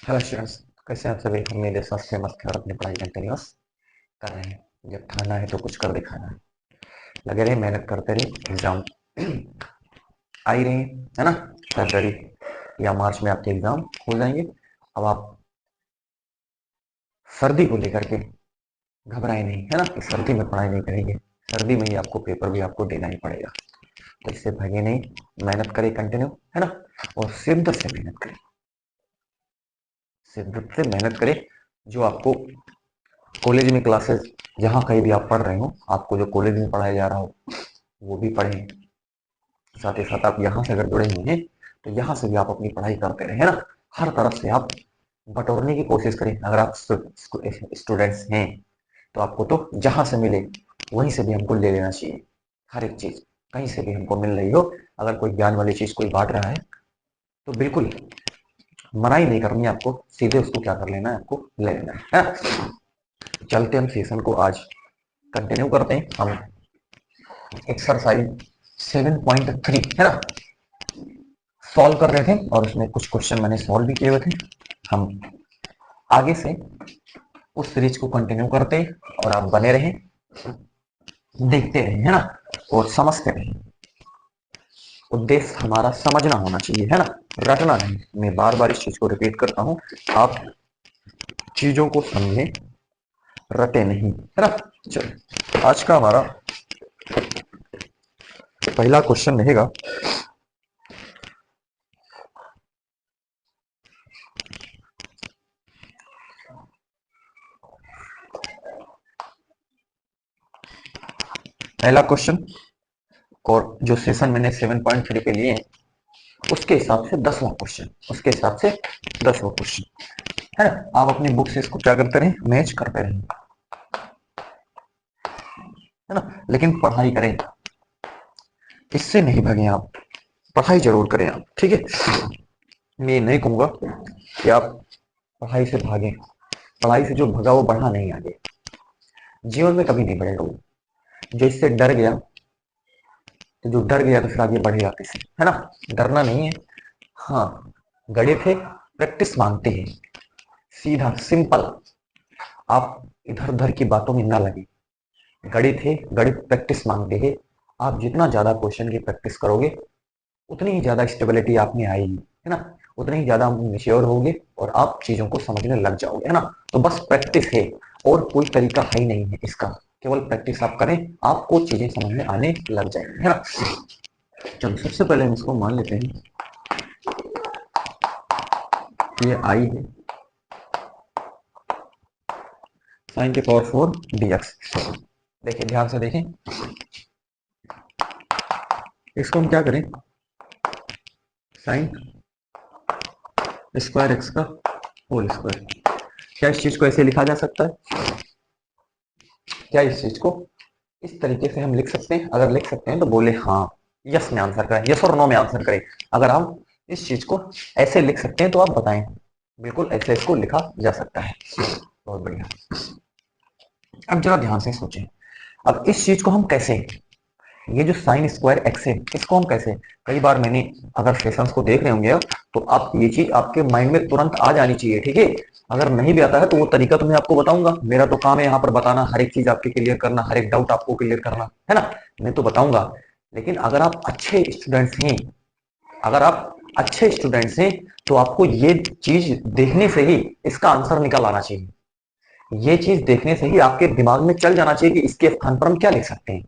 Hello students, कैसे हैं आप सभी। उम्मीद है स्वस्थ मस्त है और अपनी पढ़ाई कंटिन्यूस कर रहे हैं। जब खाना है तो कुछ कर दिखाना है। लगे रहे, मेहनत करते रहे। एग्जाम आ ही रहे हैं, है ना। फरवरी या मार्च में आपके एग्जाम हो जाएंगे। अब आप सर्दी को लेकर के घबराए नहीं, है ना, कि सर्दी में पढ़ाई नहीं करेंगे। सर्दी में ही आपको पेपर भी आपको देना ही पड़ेगा। तो इससे भागे नहीं, मेहनत करें कंटिन्यू, है ना। और शिद्दत से मेहनत करें, शिद्दत से मेहनत करें। जो आपको कॉलेज में क्लासेस, जहाँ कहीं भी आप पढ़ रहे हो, आपको जो कॉलेज में पढ़ाया जा रहा हो वो भी पढ़ें। साथ ही साथ आप यहाँ से अगर जुड़े हुए हैं तो यहाँ से भी आप अपनी पढ़ाई करते रहे, है ना। हर तरफ से आप बटोरने की कोशिश करें। अगर आप स्टूडेंट्स हैं तो आपको तो जहाँ से मिले वहीं से भी हमको ले लेना चाहिए। हर एक चीज कहीं से भी हमको मिल रही हो, अगर कोई ज्ञान वाली चीज कोई बांट रहा है तो बिल्कुल मनाही नहीं करनी है आपको, सीधे उसको क्या कर लेना है, आपको ले लेना है ना। चलते हम सेशन को आज कंटिन्यू करते हैं। हम एक्सरसाइज 7.3, है ना, सॉल्व कर रहे थे और उसमें कुछ क्वेश्चन मैंने सॉल्व भी किए हुए थे। हम आगे से उस सीरीज को कंटिन्यू करते हैं और आप बने रहें, देखते रहें, है ना, और समझते रहें। उद्देश्य हमारा समझना होना चाहिए, है ना, रटना नहीं। मैं बार बार इस चीज को रिपीट करता हूँ, आप चीजों को समझें, रटे नहीं, है ना। चलो, आज का हमारा पहला क्वेश्चन रहेगा। पहला क्वेश्चन, और जो सेशन मैंने 7.3 पे लिए हैं उसके हिसाब से 10वां क्वेश्चन, उसके हिसाब से 10वां क्वेश्चन, है ना। आप अपनी बुक से इसको क्या करते रहे, मैच करते रहे, है ना। लेकिन पढ़ाई करें, इससे नहीं भागे आप, पढ़ाई जरूर करें आप, ठीक है। मैं नहीं कहूंगा कि आप पढ़ाई से भागे। पढ़ाई से जो भगा वो बढ़ा नहीं आगे, जीवन में कभी नहीं बढ़ेगा वो। जो इससे डर गया, तो जो डर गया तो फिर आगे बढ़ेगा कैसे, है ना। डरना नहीं है। हाँ, गणित है, प्रैक्टिस मांगते हैं, सीधा सिंपल। आप इधर उधर की बातों में ना लगे। गणित है, गणित प्रैक्टिस मांगते हैं। आप जितना ज्यादा क्वेश्चन की प्रैक्टिस करोगे उतनी ही ज्यादा स्टेबिलिटी आप में आएगी, है ना। उतने ही ज्यादा मेच्योर होगे और आप चीजों को समझने लग जाओगे, है ना। तो बस प्रैक्टिस है, और कोई तरीका है ही नहीं है इसका। केवल प्रैक्टिस आप करें, आपको चीजें समझ में आने लग जाएंगी, है ना। चलो, सबसे पहले हम इसको मान लेते हैं, ये आई है साइन के पावर 4 dx। देखिए, ध्यान से देखें, इसको हम क्या करें, साइन स्क्वायर एक्स का होल स्क्वायर। क्या इस चीज को ऐसे लिखा जा सकता है? क्या इस चीज को इस तरीके से हम लिख सकते हैं? अगर लिख सकते हैं तो बोले हाँ, यस में आंसर करें, यस और नो में आंसर करें। अगर हम इस चीज को ऐसे लिख सकते हैं तो आप बताएं। बिल्कुल ऐसे इसको लिखा जा सकता है। बहुत बढ़िया। अब जरा ध्यान से सोचें, अब इस चीज को हम कैसे, ये जो साइन स्क्वायर एक्स है इसको हम कैसे, कई बार मैंने, अगर सेशंस को देख रहे होंगे आप, तो आप ये चीज आपके माइंड में तुरंत आ जानी चाहिए, ठीक है। अगर नहीं भी आता है तो वो तरीका तो मैं आपको बताऊंगा। मेरा तो काम है यहाँ पर बताना, हर एक चीज आपके क्लियर करना, हर एक डाउट आपको क्लियर करना, है ना। मैं तो बताऊंगा। लेकिन अगर आप अच्छे स्टूडेंट्स हैं, अगर आप अच्छे स्टूडेंट्स हैं तो आपको ये चीज देखने से ही इसका आंसर निकल आना चाहिए। ये चीज देखने से ही आपके दिमाग में चल जाना चाहिए कि इसके स्थान पर हम क्या लिख सकते हैं।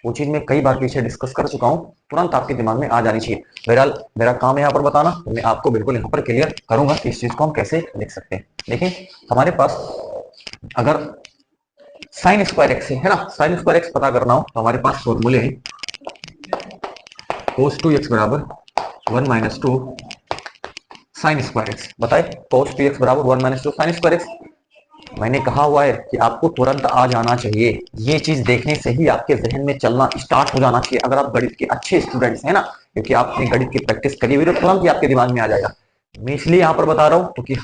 वो चीज मैं कई बार पीछे डिस्कस कर चुका हूँ, तुरंत आपके दिमाग में आ जानी चाहिए। बहरहाल मेरा काम है यहाँ पर बताना, तो मैं आपको बिल्कुल यहाँ पर क्लियर करूंगा कि इस चीज को हम कैसे लिख सकते हैं। देखिए, हमारे पास अगर साइन स्क्वायर एक्स है ना, साइन स्क्वायर एक्स पता करना हो तो हमारे पास फॉर्मूले हैं। कोस 2x बराबर 1 माइनस 2 साइन स्क्वायर एक्स। बताए, कोस 2x बराबर 1 माइनस 2 साइन स्क्वायर एक्स। मैंने कहा हुआ है कि आपको तुरंत आ जाना चाहिए, ये चीज देखने से ही आपके जहन में चलना स्टार्ट हो जाना चाहिए। अगर आप गणित के अच्छे स्टूडेंट्स हैं ना, क्योंकि आपने गणित की प्रैक्टिस करी हुई तो तुरंत ही आपके दिमाग में आ जाएगा। मैं इसलिए यहाँ पर बता रहा हूँ क्योंकि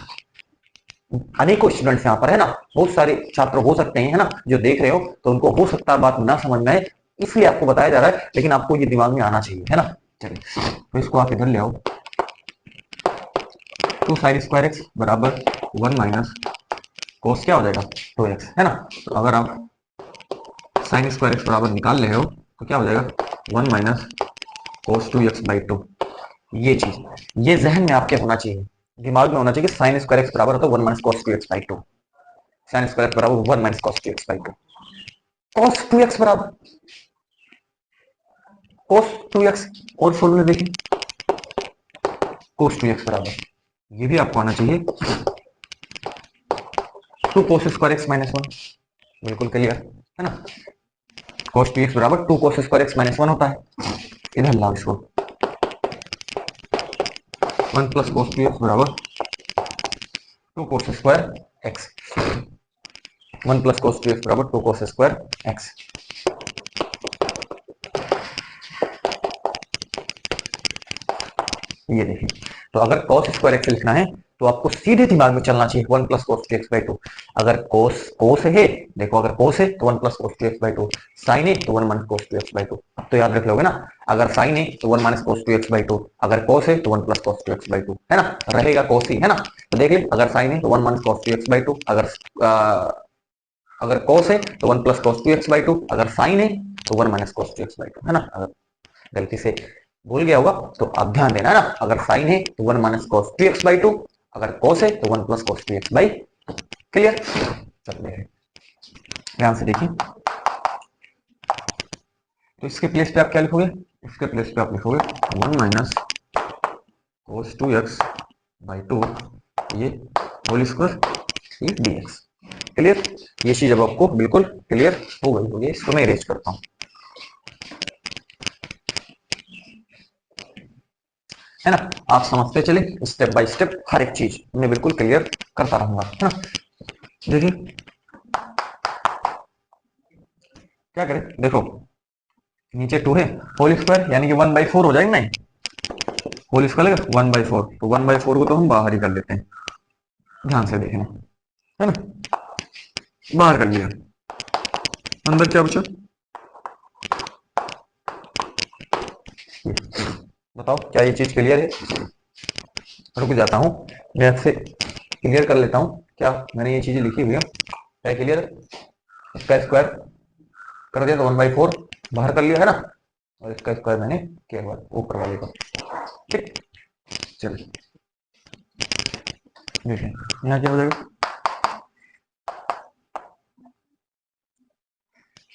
अनेकों स्टूडेंट्स यहाँ पर है ना, बहुत सारे छात्र हो सकते हैं, है ना, जो देख रहे हो, तो उनको हो सकता है बात ना समझ में आए, इसलिए आपको बताया जा रहा है। लेकिन आपको ये दिमाग में आना चाहिए, है ना। चलिए, तो इसको आप इधर ले आओ। टू साइन स्क्वायर एक्स बराबर 1 माइनस कोस क्या हो जाएगा 2x, है ना। तो अगर आप साइन स्क्वायर एक्स बराबर निकाल रहे हो तो क्या हो जाएगा 1 माइनस कोस 2x/2। ये चीज ये जहन में आपके होना चाहिए, दिमाग में होना चाहिए कि साइन स्क्वायर एक्स बराबर होता है 1 minus cos 2x/2। Sign square X बराबर 1 माइनस कोस 2x/2। कोस 2x बराबर कोस 2x, और फॉर्मूला देखिए कोस 2x बराबर, ये भी आपको आना चाहिए 2 कोस स्क्वायर एक्स माइनस 1। बिल्कुल क्लियर है ना। कोस 2x बराबर 2 कोस स्क्वायर एक्स माइनस 1 होता है। इधर लाओ इसको, 1 प्लस कोस 2x बराबर 2 कोस स्क्वायर एक्स। 1 प्लस कोस 2x बराबर 2 कोस स्क्वायर एक्स। ये देखिए, तो अगर cos स्क्वायर एक्स लिखना है तो आपको सीधे दिमाग में चलना चाहिए 1 प्लस कोस 2x/2। अगर कोस है, देखो अगर कोस है तो 1 प्लस कोस 2x/2, साइन है तो 1 माइनस कोस 2x/2। अब तो याद रख लोगे ना, अगर साइन है तो 1 माइनस कोस 2x/2, अगर कोस है तो 1 प्लस कोस 2x/2, है ना, रहेगा कोस ही, है ना। तो देख लीजिए, अगर साइन है तो 1 माइनस कोस 2x/2, अगर कोस है तो 1 प्लस कोस 2x/2, अगर साइन है तो 1 माइनस कोस 2x/2, है ना। अगर गलती से भूल गया होगा तो आप ध्यान देना, है ना। अगर साइन है तो 1 माइनस कोस 2x/2, अगर कोस है तो 1 प्लस कोस 2x/2। क्लियर। चलिए ध्यान से देखिए, तो इसके प्लेस पे आप क्या लिखोगे, इसके प्लेस पे आप लिखोगे 1 माइनस कोस 2x/2 ये होल स्क्वायर dx। क्लियर। ये चीज अब आपको बिल्कुल क्लियर हो गई होगी। इसको मैं इरेज करता हूँ, है ना। आप समझते चले स्टेप बाय स्टेप, हर एक चीज मैं बिल्कुल क्लियर करता रहूंगा, है ना। देखिए क्या करें, देखो नीचे 2 है, होल स्क्वायर यानी कि 1/4 हो जाएगा ना, होल स्क्वायर 1/4, तो 1/4 को तो हम बाहर ही कर लेते हैं। ध्यान से देखना, है ना, बाहर कर लिया, अंदर क्या बचा, बताओ क्या ये चीज क्लियर है। रुक जाता हूँ, मैं आपसे क्लियर कर लेता हूँ क्या मैंने ये चीजें लिखी हुई है, क्या क्लियर। इसका स्क्वायर कर दिया तो 1/4 बाहर कर लिया, है ना, और इसका स्क्वायर मैंने किया हुआ ऊपर वाले का। ठीक, चलिए देखिए यहाँ क्या हो जाएगा,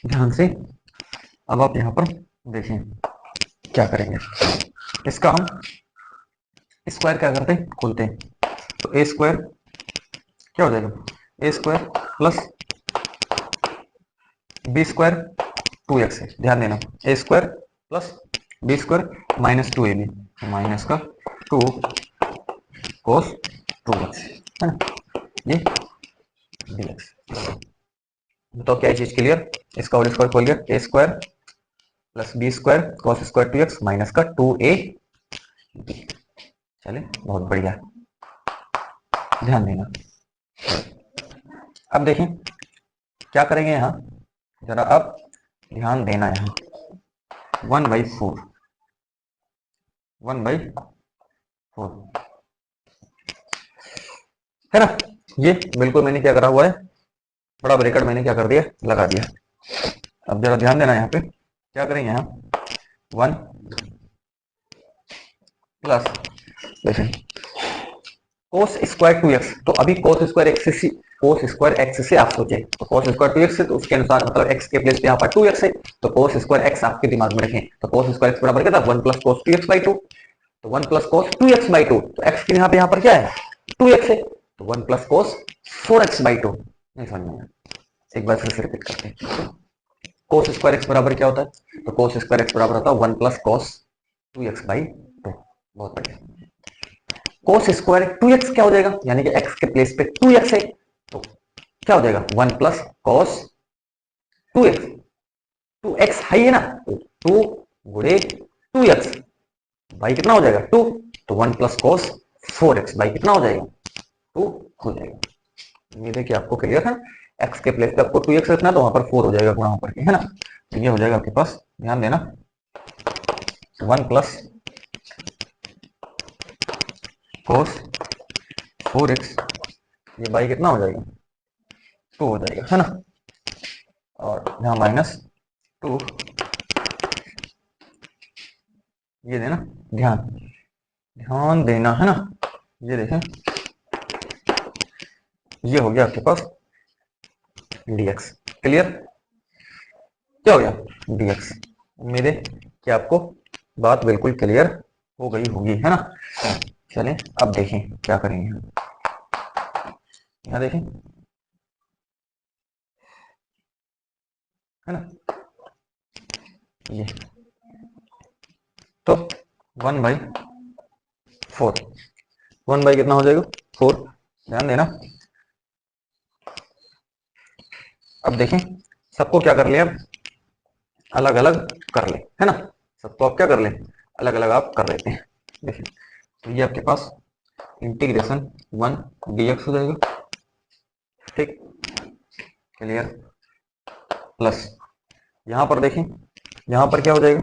ध्यान से। अब आप यहाँ पर देखें क्या करेंगे, इसका हम स्क्वायर क्या करते हैं, खोलते हैं, तो ए स्क्वायर क्या हो जाएगा, A square plus B square 2x है, ध्यान देना, A square plus B square minus 2ab, minus का 2 कोस 2x, है ना, ये dx। बताओ क्या चीज क्लियर, इसका होल स्क्वायर खोल गया, A square plus B square cos square 2x minus का 2ab। चले बहुत बढ़िया, ध्यान देना। अब देखें क्या करेंगे यहाँ, जरा अब ध्यान देना, यहाँ 1/4, 1/4 है ना। ये बिल्कुल मैंने क्या करा हुआ है, बड़ा ब्रैकेट मैंने क्या कर दिया, लगा दिया। अब जरा ध्यान देना, यहाँ पे क्या करेंगे, यहाँ 1 प्लस देखें कोस स्क्वायर 2x, तो अभी कोस स्क्वायर एक्स से, कोस स्क्वायर एक्स से आप सोचे तो कोस स्क्वायर 2x है, तो उसके अनुसार मतलब x के प्लेस पे यहाँ पर 2x है, तो कोस स्क्वायर x आपके दिमाग में रखें, तो कोस स्क्वायर x बराबर क्या था 1 प्लस कोस 2x/2, तो 1 प्लस कोस 2x/2, तो x के यहाँ पर क्या है 2x है, तो 1 प्लस कोस 4x/2। नहीं समझ में, एक बार फिर से रिपीट करते हैं, कोस स्क्वायर x बराबर क्या होता है, तो कोस स्क्वायर x बराबर होता है 1 प्लस कोस 2x/2। बहुत बढ़िया, कोस स्क्वायर 2x क्या हो जाएगा, यानी कि x के प्लेस पे 2x है, तो क्या हो जाएगा 1 प्लस कोस 2x, 2x है ही ना, तो 2 गुणे 2x भाई कितना हो जाएगा 2, तो 1 प्लस कोस 4x भाई कितना हो जाएगा 2 हो जाएगा। ये देखिए आपको क्लियर है, x के प्लेस पे आपको 2x रखना, तो वहां पर 4 हो जाएगा गुणा होकर के, है ना। तो ये हो जाएगा आपके पास, ध्यान देना 1 प्लस कोस 4x, ये बाई कितना हो जाएगा 2 हो जाएगा, है ना। और यहाँ -2, ये देना, ध्यान ध्यान देना, है ना। ये देखें, ये हो गया आपके पास dx। क्लियर, क्या हो गया dx। उम्मीद है कि आपको बात बिल्कुल क्लियर हो गई होगी, है ना। चलें अब देखें क्या करेंगे हम। यहाँ देखें, है ना, ये तो 1/4, 1 बाई कितना हो जाएगा 4, ध्यान देना। अब देखें, सबको क्या कर ले, अब अलग अलग कर ले, है ना। सबको आप क्या कर ले, अलग अलग आप कर लेते हैं। देखिए, तो ये आपके पास इंटीग्रेशन 1 dx हो जाएगा, ठीक, क्लियर। प्लस यहाँ पर देखें, यहाँ पर क्या हो जाएगा,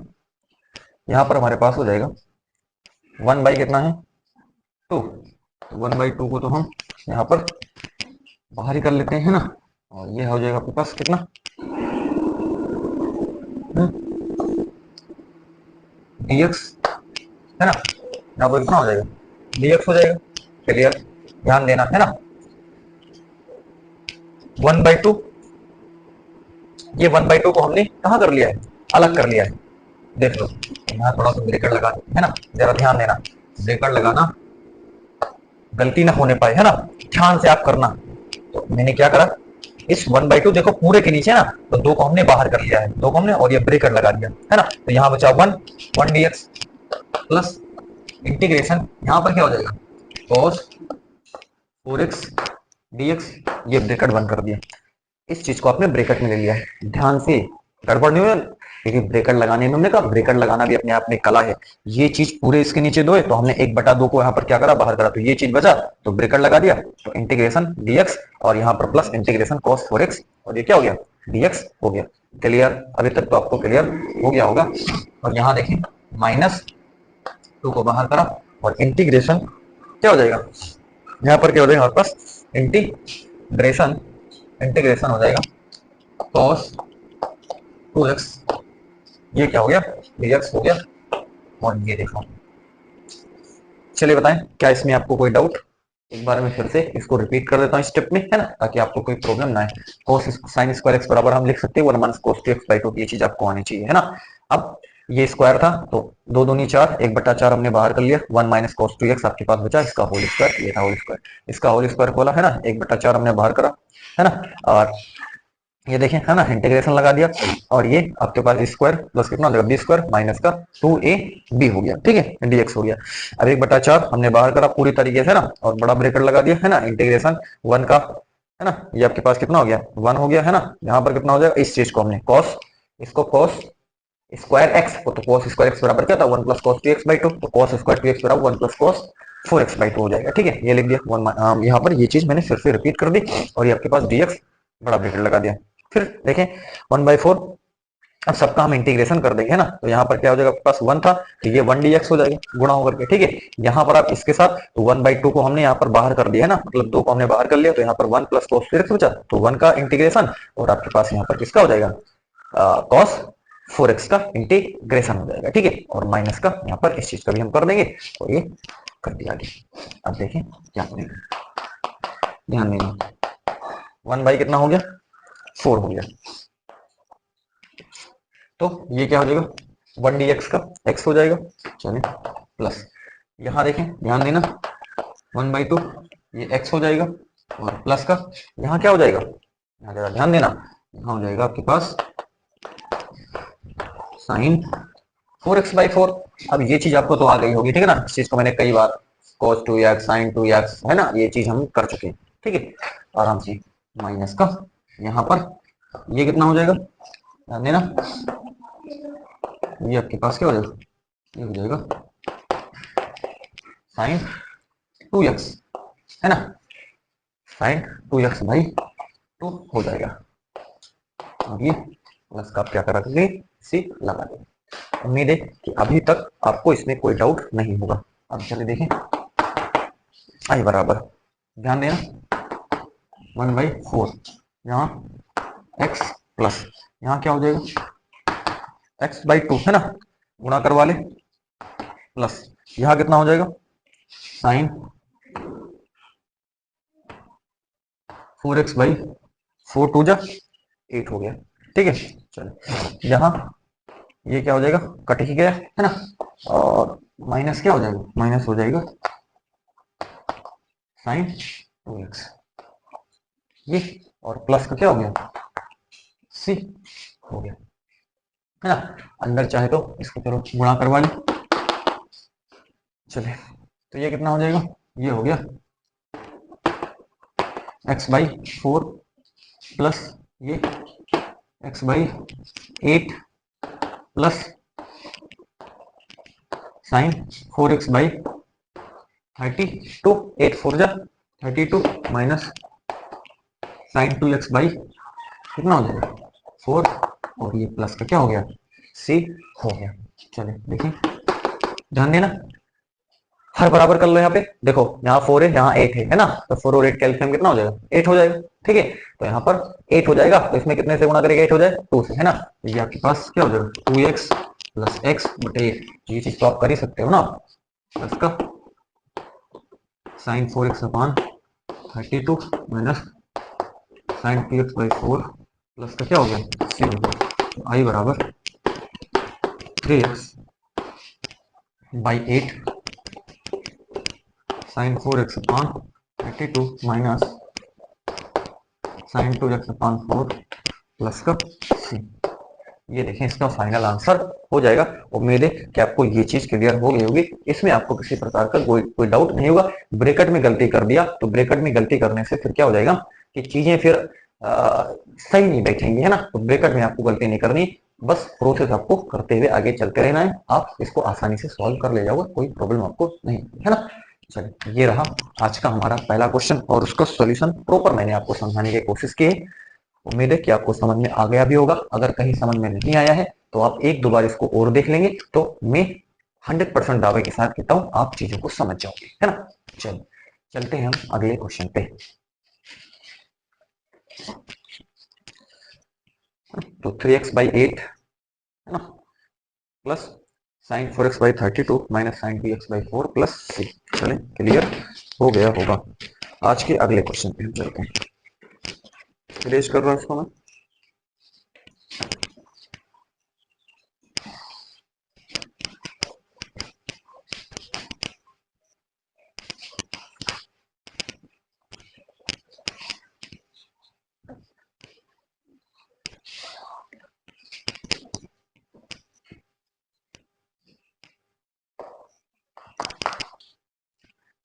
यहाँ पर हमारे पास हो जाएगा 1 बाई कितना है 2, तो 1/2 को तो हम यहाँ पर बाहर ही कर लेते हैं, है ना। और ये हो जाएगा आपके पास कितना dx, है ना। यहाँ पर कितना हो जाएगा dx हो जाएगा, क्लियर, ध्यान देना, है ना। 1/2, ये 1/2 को हमने कहाँ कर लिया है, अलग कर लिया है। देख लो, यहाँ थोड़ा सा ब्रेकर लगा, है ना, जरा ध्यान देना, ब्रेकर लगाना गलती ना होने पाए, है ना, ध्यान से आप करना। तो मैंने क्या करा, इस 1/2 देखो पूरे के नीचे ना, तो 2 को हमने बाहर कर लिया है, 2 को हमने, और ये ब्रेकर लगा दिया, है ना। तो यहाँ बचा 1 dx प्लस इंटीग्रेशन, यहाँ पर क्या हो जाएगा cos 4x dx, ये ब्रेकेट बंद कर दिया। इस चीज को आपने ब्रेकेट में ले लिया है, ध्यान से, गड़बड़ नहीं हुआ, क्योंकि ब्रेकेट लगाने में हमने कहा ब्रेकेट लगाना भी अपने आप में कला है। ये चीज पूरे इसके नीचे 2 है, तो हमने 1/2 को यहाँ पर क्या करा, बाहर करा, तो ये चीज बचा, तो ब्रेकेट लगा दिया, तो इंटीग्रेशन dx, और यहाँ पर प्लस इंटीग्रेशन cos 4x, और ये क्या हो गया dx हो गया। क्लियर, अभी तक तो आपको क्लियर हो गया होगा। और यहाँ देखें, -2 को बाहर करा, और इंटीग्रेशन क्या हो जाएगा, यहाँ पर क्या हो जाएगा हमारे पास इंटीग्रेशन, इंटीग्रेशन हो जाएगा cos 2x, ये क्या हो गया dx हो गया। और ये देखो, चलिए बताएं क्या इसमें आपको कोई डाउट। एक बार मैं फिर से इसको रिपीट कर देता हूँ स्टेप में, है ना, ताकि आपको कोई प्रॉब्लम ना आए। cos sin स्क्वायर x बराबर हम लिख सकते हैं 1 - cos 2x/2, ये चीज आपको आनी चाहिए, है ना। अब ये स्क्वायर था, तो 2 दूनी 4, 1/4 हमने बाहर कर लिया, 1 - cos 2x आपके पास बचा, इसका होल स्क्वायर, ये था होल स्क्वायर, इसका होल स्क्वायर खोला, है ना, 1/4 हमने बाहर करा, है ना। और ये देखें, है ना, इंटीग्रेशन लगा दिया, और ये आपके पास स्क्वायर प्लस कितना हो जाएगा बी स्क्वायर माइनस का 2ab हो गया, ठीक है, dx हो गया। अब 1/4 हमने बाहर करा पूरी तरीके से ना, और बड़ा ब्रेकेट लगा दिया, है ना, इंटीग्रेशन 1 का, है ना, ये आपके पास कितना हो गया 1 हो गया, है ना। यहाँ पर कितना हो जाएगा, इस चीज को हमने cos, इसको cos स्क्वायर x को, तो cos स्क्वायर x बराबर क्या था 1 + cos 2x/2, तो cos स्क्वायर 2x बराबर 1 + cos 4x/2 हो जाएगा, ठीक है, ये लिख दिया 1। यहाँ पर ये चीज मैंने फिर से रिपीट कर दी, और ये आपके पास dx बड़ा ब्रेकेट लगा दिया। फिर देखें 1/4, अब सबका हम इंटीग्रेशन कर देंगे, है ना। तो यहाँ पर क्या हो जाएगा, आपके पास 1 था, तो ये 1 dx हो जाएगा गुणा होकर के, ठीक है। यहाँ पर आप इसके साथ, तो 1/2 को हमने यहाँ पर बाहर कर दिया, है ना, मतलब 2 को हमने बाहर कर लिया, तो यहाँ पर 1 + cos 4x बचा, तो 1 का इंटीग्रेशन, और आपके पास यहाँ पर किसका हो जाएगा cos 4x का इंटीग्रेशन हो जाएगा, ठीक है। और माइनस का यहाँ पर इस चीज का भी हम कर देंगे, और ये कर दिया आगे। अब देखें क्या करेंगे, ध्यान देना, 1 कितना हो गया 4 हो गया, तो ये क्या हो जाएगा 1 dx का x हो जाएगा, चलिए प्लस, यहाँ देखें ध्यान देना 1/2 ये x हो जाएगा, और प्लस का यहाँ क्या हो जाएगा, यहाँ जरा ध्यान देना, यहाँ हो जाएगा आपके पास sin 4x/4। अब ये चीज आपको तो आ गई होगी, ठीक है ना, इस चीज को मैंने कई बार cos 2x sin 2x, है ना, ये चीज हम कर चुके हैं, ठीक है, आराम से। माइनस का यहाँ पर ये कितना हो जाएगा, ध्यान देना, ये आपके पास क्या हो जाएगा, ये हो जाएगा sin 2x, है ना, sin 2x/2 हो जाएगा। अब ये प्लस का आप क्या करेंगे, सी लगा देंगे। उम्मीद है कि अभी तक आपको इसमें कोई डाउट नहीं होगा। अब चलिए देखें, आई बराबर ध्यान देना 1/4, यहाँ x प्लस यहाँ क्या हो जाएगा x/2 है ना, गुणा करवा ले, प्लस यहाँ कितना हो जाएगा साइन 4x/4 2 जा 8 हो गया। ठीक है, चलो यहाँ ये क्या हो जाएगा, कट ही गया है ना, और माइनस क्या हो जाएगा, माइनस हो जाएगा साइन 2x ये, और प्लस का क्या हो गया c हो गया है ना। अंदर चाहे तो इसको चलो गुणा करवा लें, चले तो ये कितना हो जाएगा, ये हो गया x/4 प्लस ये x/8 प्लस साइन 4x/32, 8 4 जा 32 माइनस साइन 2x/ कितना हो जाएगा 4, और ये प्लस का क्या हो गया c हो गया। चलिए देखिए, ध्यान देना, हर बराबर कर लो। यहाँ पे देखो, यहाँ 4 है, यहाँ 8 है ना, तो 4 और 8 का एलसीएम कितना हो जाएगा 8 हो जाएगा। ठीक है, तो यहाँ पर 8 हो जाएगा, तो इसमें कितने से गुणा करेगा 8 हो जाए 2 से है ना, तो ये आपके पास क्या हो जाएगा 2x प्लस x बटे 8। ये चीज तो आप कर ही सकते हो ना, प्लस का sign 4x/32 minus sine 2x/4 plus का क्या हो गया c हो गया, तो i बराबर 3x/8 sine 4x/32 minus sine 2x/4 plus का c। ये देखें, इसका फाइनल आंसर हो जाएगा। उम्मीद है कि आपको ये चीज क्लियर हो गई होगी, इसमें आपको किसी प्रकार का कोई डाउट नहीं होगा। ब्रैकेट में गलती कर दिया तो ब्रैकेट में गलती करने से फिर क्या हो जाएगा कि चीजें फिर सही नहीं बैठेंगी है ना, तो ब्रैकेट में आपको गलती नहीं करनी, बस प्रोसेस आपको करते हुए आगे चलते रहना है, आप इसको आसानी से सॉल्व कर ले जाओगे, कोई प्रॉब्लम आपको नहीं है ना। चलिए, ये रहा आज का हमारा पहला क्वेश्चन और उसका सॉल्यूशन प्रॉपर मैंने आपको समझाने की कोशिश की है। उम्मीद है कि आपको समझ में आ गया भी होगा। अगर कहीं समझ में नहीं आया है तो आप एक दो बार इसको और देख लेंगे, तो मैं 100% दावे के साथ कहता हूं आप चीजों को समझ जाओगे, है ना। चलिए चलते हैं हम अगले क्वेश्चन पे। तो 3x/8 है ना, plus sine 4x/32 minus sine 2x/4 plus c। चले, क्लियर हो गया होगा। आज के अगले क्वेश्चन पे हम चलते हैं। इरेज कर रहा हूं इसको मैं।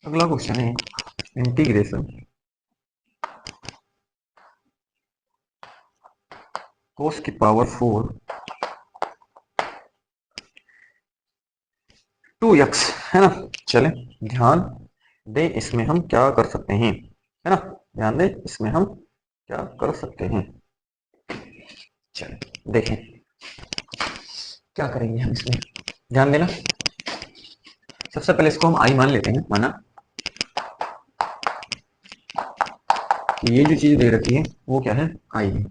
अगला क्वेश्चन है इंटीग्रेशन cos की पावर 4 2x है ना। चले, ध्यान दे, इसमें हम क्या कर सकते हैं, है ना, ध्यान दे, इसमें हम क्या कर सकते हैं। चले देखें क्या करेंगे हम इसमें, ध्यान देना। सबसे पहले इसको हम आई मान लेते हैं, माना कि ये जो चीज दे रखी है वो क्या है आई है।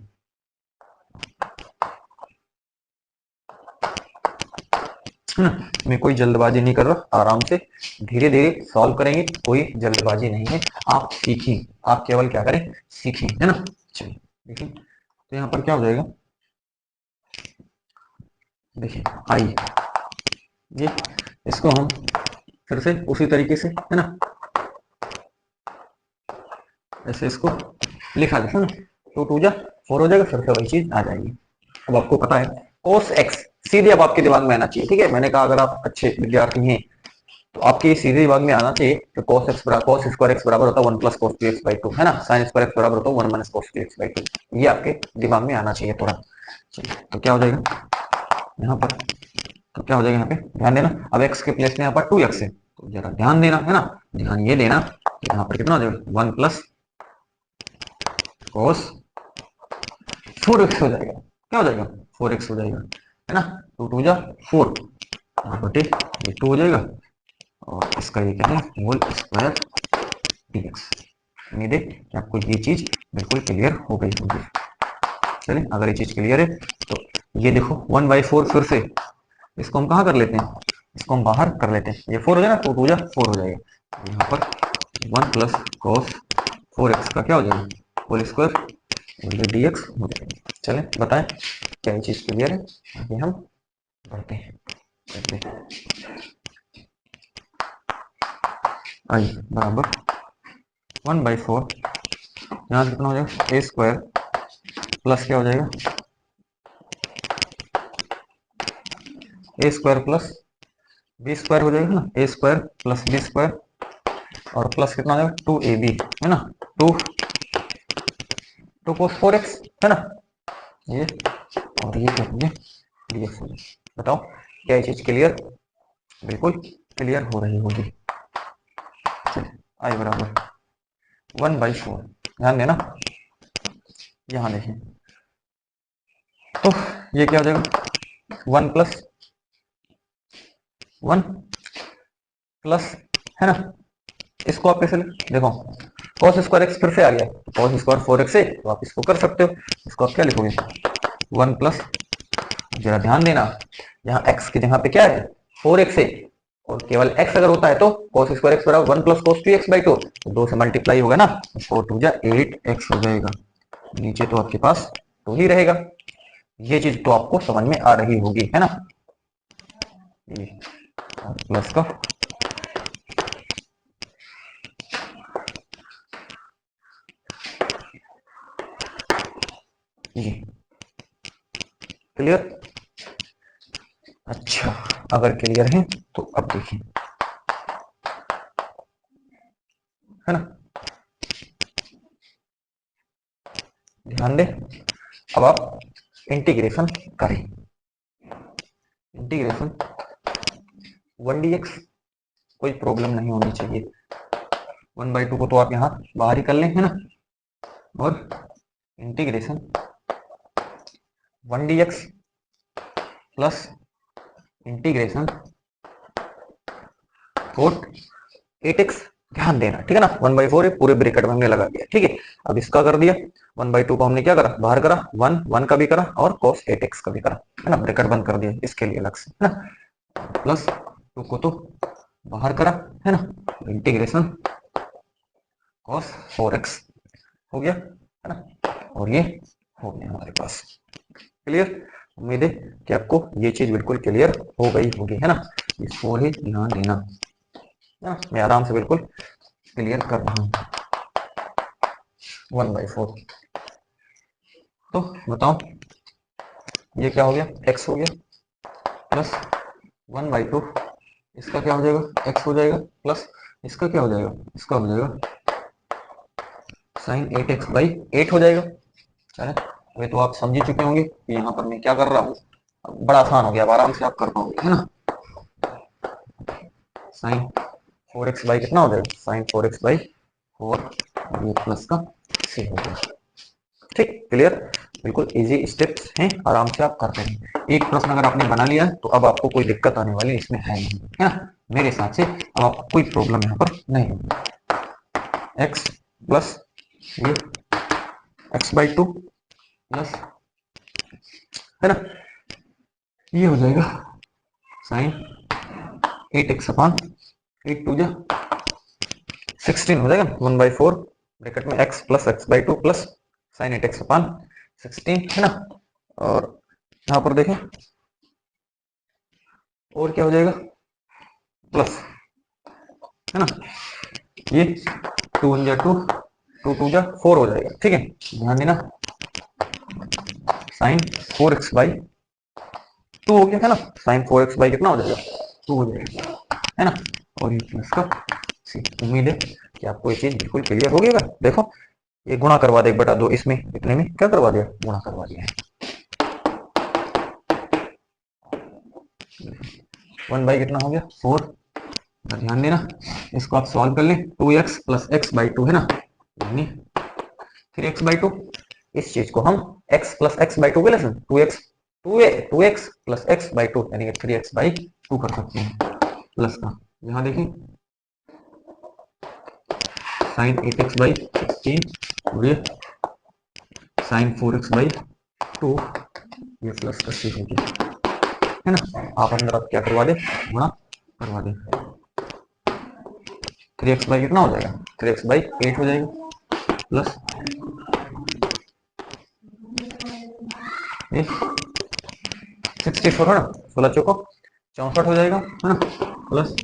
मैं कोई जल्दबाजी नहीं कर रहा, आराम से धीरे धीरे सॉल्व करेंगे, कोई जल्दबाजी नहीं है। आप सीखें, आप केवल क्या करें सीखें, है ना। चलिए देखिए, तो यहाँ पर क्या हो जाएगा, देखिए आई, ये इसको हम फिर से उसी तरीके से है ना, ऐसे इसको लिखा देते हैं, तो 2 जा 4 हो जाएगा, फिर से वही चीज आ जाएगी। अब आपको पता है cos x सीधे अब आपके दिमाग में आना चाहिए। ठीक है, मैंने कहा अगर आप अच्छे विद्यार्थी हैं तो आपके सीधे दिमाग में आना चाहिए कि cos स्क्वायर x बराबर होता है 1 प्लस cos 2x/2 है ना, sin स्क्वायर x बराबर होता है 1 माइनस cos 2x/2। ये आपके दिमाग में आना चाहिए थोड़ा। तो क्या हो जाएगा यहाँ पर, तो क्या हो जाएगा यहाँ पे, ध्यान देना। अब x के प्लेस में यहाँ पर 2x है, तो जरा ध्यान देना है ना, ध्यान ये देना कि यहाँ पर कितना हो जाएगा 1 प्लस cos 4x हो जाएगा। क्या हो जाएगा 4x हो जाएगा, है ना, 2 2 जा 4 बटे ये 2 हो जाएगा, और इसका ये क्या है होल स्क्वायर dx। उम्मीद है कि आपको ये चीज बिल्कुल क्लियर हो गई होगी। चलिए अगर ये चीज क्लियर है तो ये देखो 1/4 फिर से इसको हम कहाँ कर लेते हैं, इसको हम बाहर कर लेते हैं। ये 4 हो जाएगा, 2 2 4 हो जाएगा। यहाँ पर 1 प्लस कॉस 4x का क्या हो जाएगा, होल स्क्वायर, और ये dx हो जाएगा। चलें बताएं क्या ये चीज क्लियर है। आगे हम बढ़ते हैं, आई बराबर 1/4, यहाँ से कितना हो जाएगा, ए स्क्वायर प्लस क्या हो जाएगा, A square plus B square हो जाएगा ना, a square plus B square, और प्लस कितना हो जाएगा 2ab है ना, 2 cos 4x है ना, ये और ये क्या हो गया dx हो गया। बताओ क्या ये चीज क्लियर, बिल्कुल क्लियर हो रही होगी। आई बराबर 1/4, ध्यान देना, यहाँ देखें तो ये क्या हो जाएगा 1 प्लस 1 प्लस है ना, इसको आप कैसे देखो cos स्क्वायर x फिर से आ गया, cos स्क्वायर 4x है तो आप इसको कर सकते हो, इसको आप क्या लिखोगे 1 प्लस, जरा ध्यान देना यहाँ x की जगह पे क्या है 4x है, और केवल x अगर होता है तो cos स्क्वायर x बराबर 1 प्लस cos 2x/2, तो 2 से मल्टीप्लाई होगा ना, 4 2 जा 8x हो जाएगा, नीचे तो आपके पास 2 ही रहेगा। ये चीज तो आपको समझ में आ रही होगी है ना, प्लस का ये क्लियर। अच्छा अगर क्लियर है तो अब देखिए है ना, ध्यान दें, अब आप इंटीग्रेशन करें, इंटीग्रेशन 1 dx, कोई प्रॉब्लम नहीं होनी चाहिए, 1/2 को तो आप यहाँ बाहर ही कर लें है ना, और integration 1 dx plus integration 8x, ध्यान देना ठीक है ना, 1/4 पूरे ब्रैकेट में हमने लगा दिया, ठीक है। अब इसका कर दिया 1/2 को हमने क्या करा, बाहर करा, 1 का भी करा और cos 8x का भी करा है ना, ब्रैकेट बंद कर दिया इसके लिए अलग से है ना, प्लस 2 को तो बाहर करा है ना, इंटीग्रेशन cos 4x हो गया है ना, और ये हो गया हमारे पास क्लियर। उम्मीद है कि आपको ये चीज बिल्कुल क्लियर हो गई होगी है ना, ये 4 ही ध्यान देना है ना, मैं आराम से बिल्कुल क्लियर कर रहा हूँ 1/4। तो बताओ ये क्या हो गया, x हो गया प्लस 1/2, इसका क्या हो जाएगा x हो जाएगा, प्लस इसका क्या हो जाएगा, इसका हो जाएगा sin 8x/8 हो जाएगा। चले वे तो आप समझ ही चुके होंगे कि यहाँ पर मैं क्या कर रहा हूँ, बड़ा आसान हो गया, अब आराम से आप कर पाओगे है ना, sin 4x/ कितना हो जाएगा, sin 4x/4, ये प्लस का c हो गया, ठीक क्लियर, बिल्कुल इजी स्टेप्स हैं, आराम से आप करते हैं। एक प्रश्न अगर आपने बना लिया तो अब आपको कोई दिक्कत आने वाली इसमें है नहीं है ना, मेरे हिसाब से अब आपको कोई प्रॉब्लम यहाँ पर नहीं होगी। x प्लस ये x/2 प्लस है ना, ये हो जाएगा साइन 8x/8 2 जा 16 हो जाएगा, 1/4 ब्रैकेट में x plus x/2 plus sign 8x/16 है ना, और यहाँ पर देखें और क्या हो जाएगा प्लस है ना, ये 2 1 जा 2 2 2 जा 4 हो जाएगा, ठीक है। ध्यान देना साइन 4x/2 हो गया है ना, साइन 4x/ कितना हो जाएगा 2 हो जाएगा है ना, और ये प्लस का सी। उम्मीद है कि आपको ये चीज बिल्कुल क्लियर हो गया। देखो ये गुणा करवा दे 1/2 इसमें, इतने में क्या करवा दिया, गुणा करवा दिया है, 1 कितना हो गया 4, ध्यान देना इसको आप सॉल्व कर लें, 2x प्लस x/2 है ना, यानी 3x/2, इस चीज को हम x प्लस x/2 के लिए 2x प्लस x/2 यानी 3x/2 कर सकते हैं, प्लस का यहाँ देखें साइन 8x/16 और ये साइन 4x/2 ये प्लस का सी हो गया, है ना। आप अंदर आप क्या करवा दे, गुणा करवा दे, 3x/, कितना हो जाएगा, 3x/8 हो जाएगा, प्लस ये 64 है ना, 16 चौको 64 हो जाएगा, है ना, plus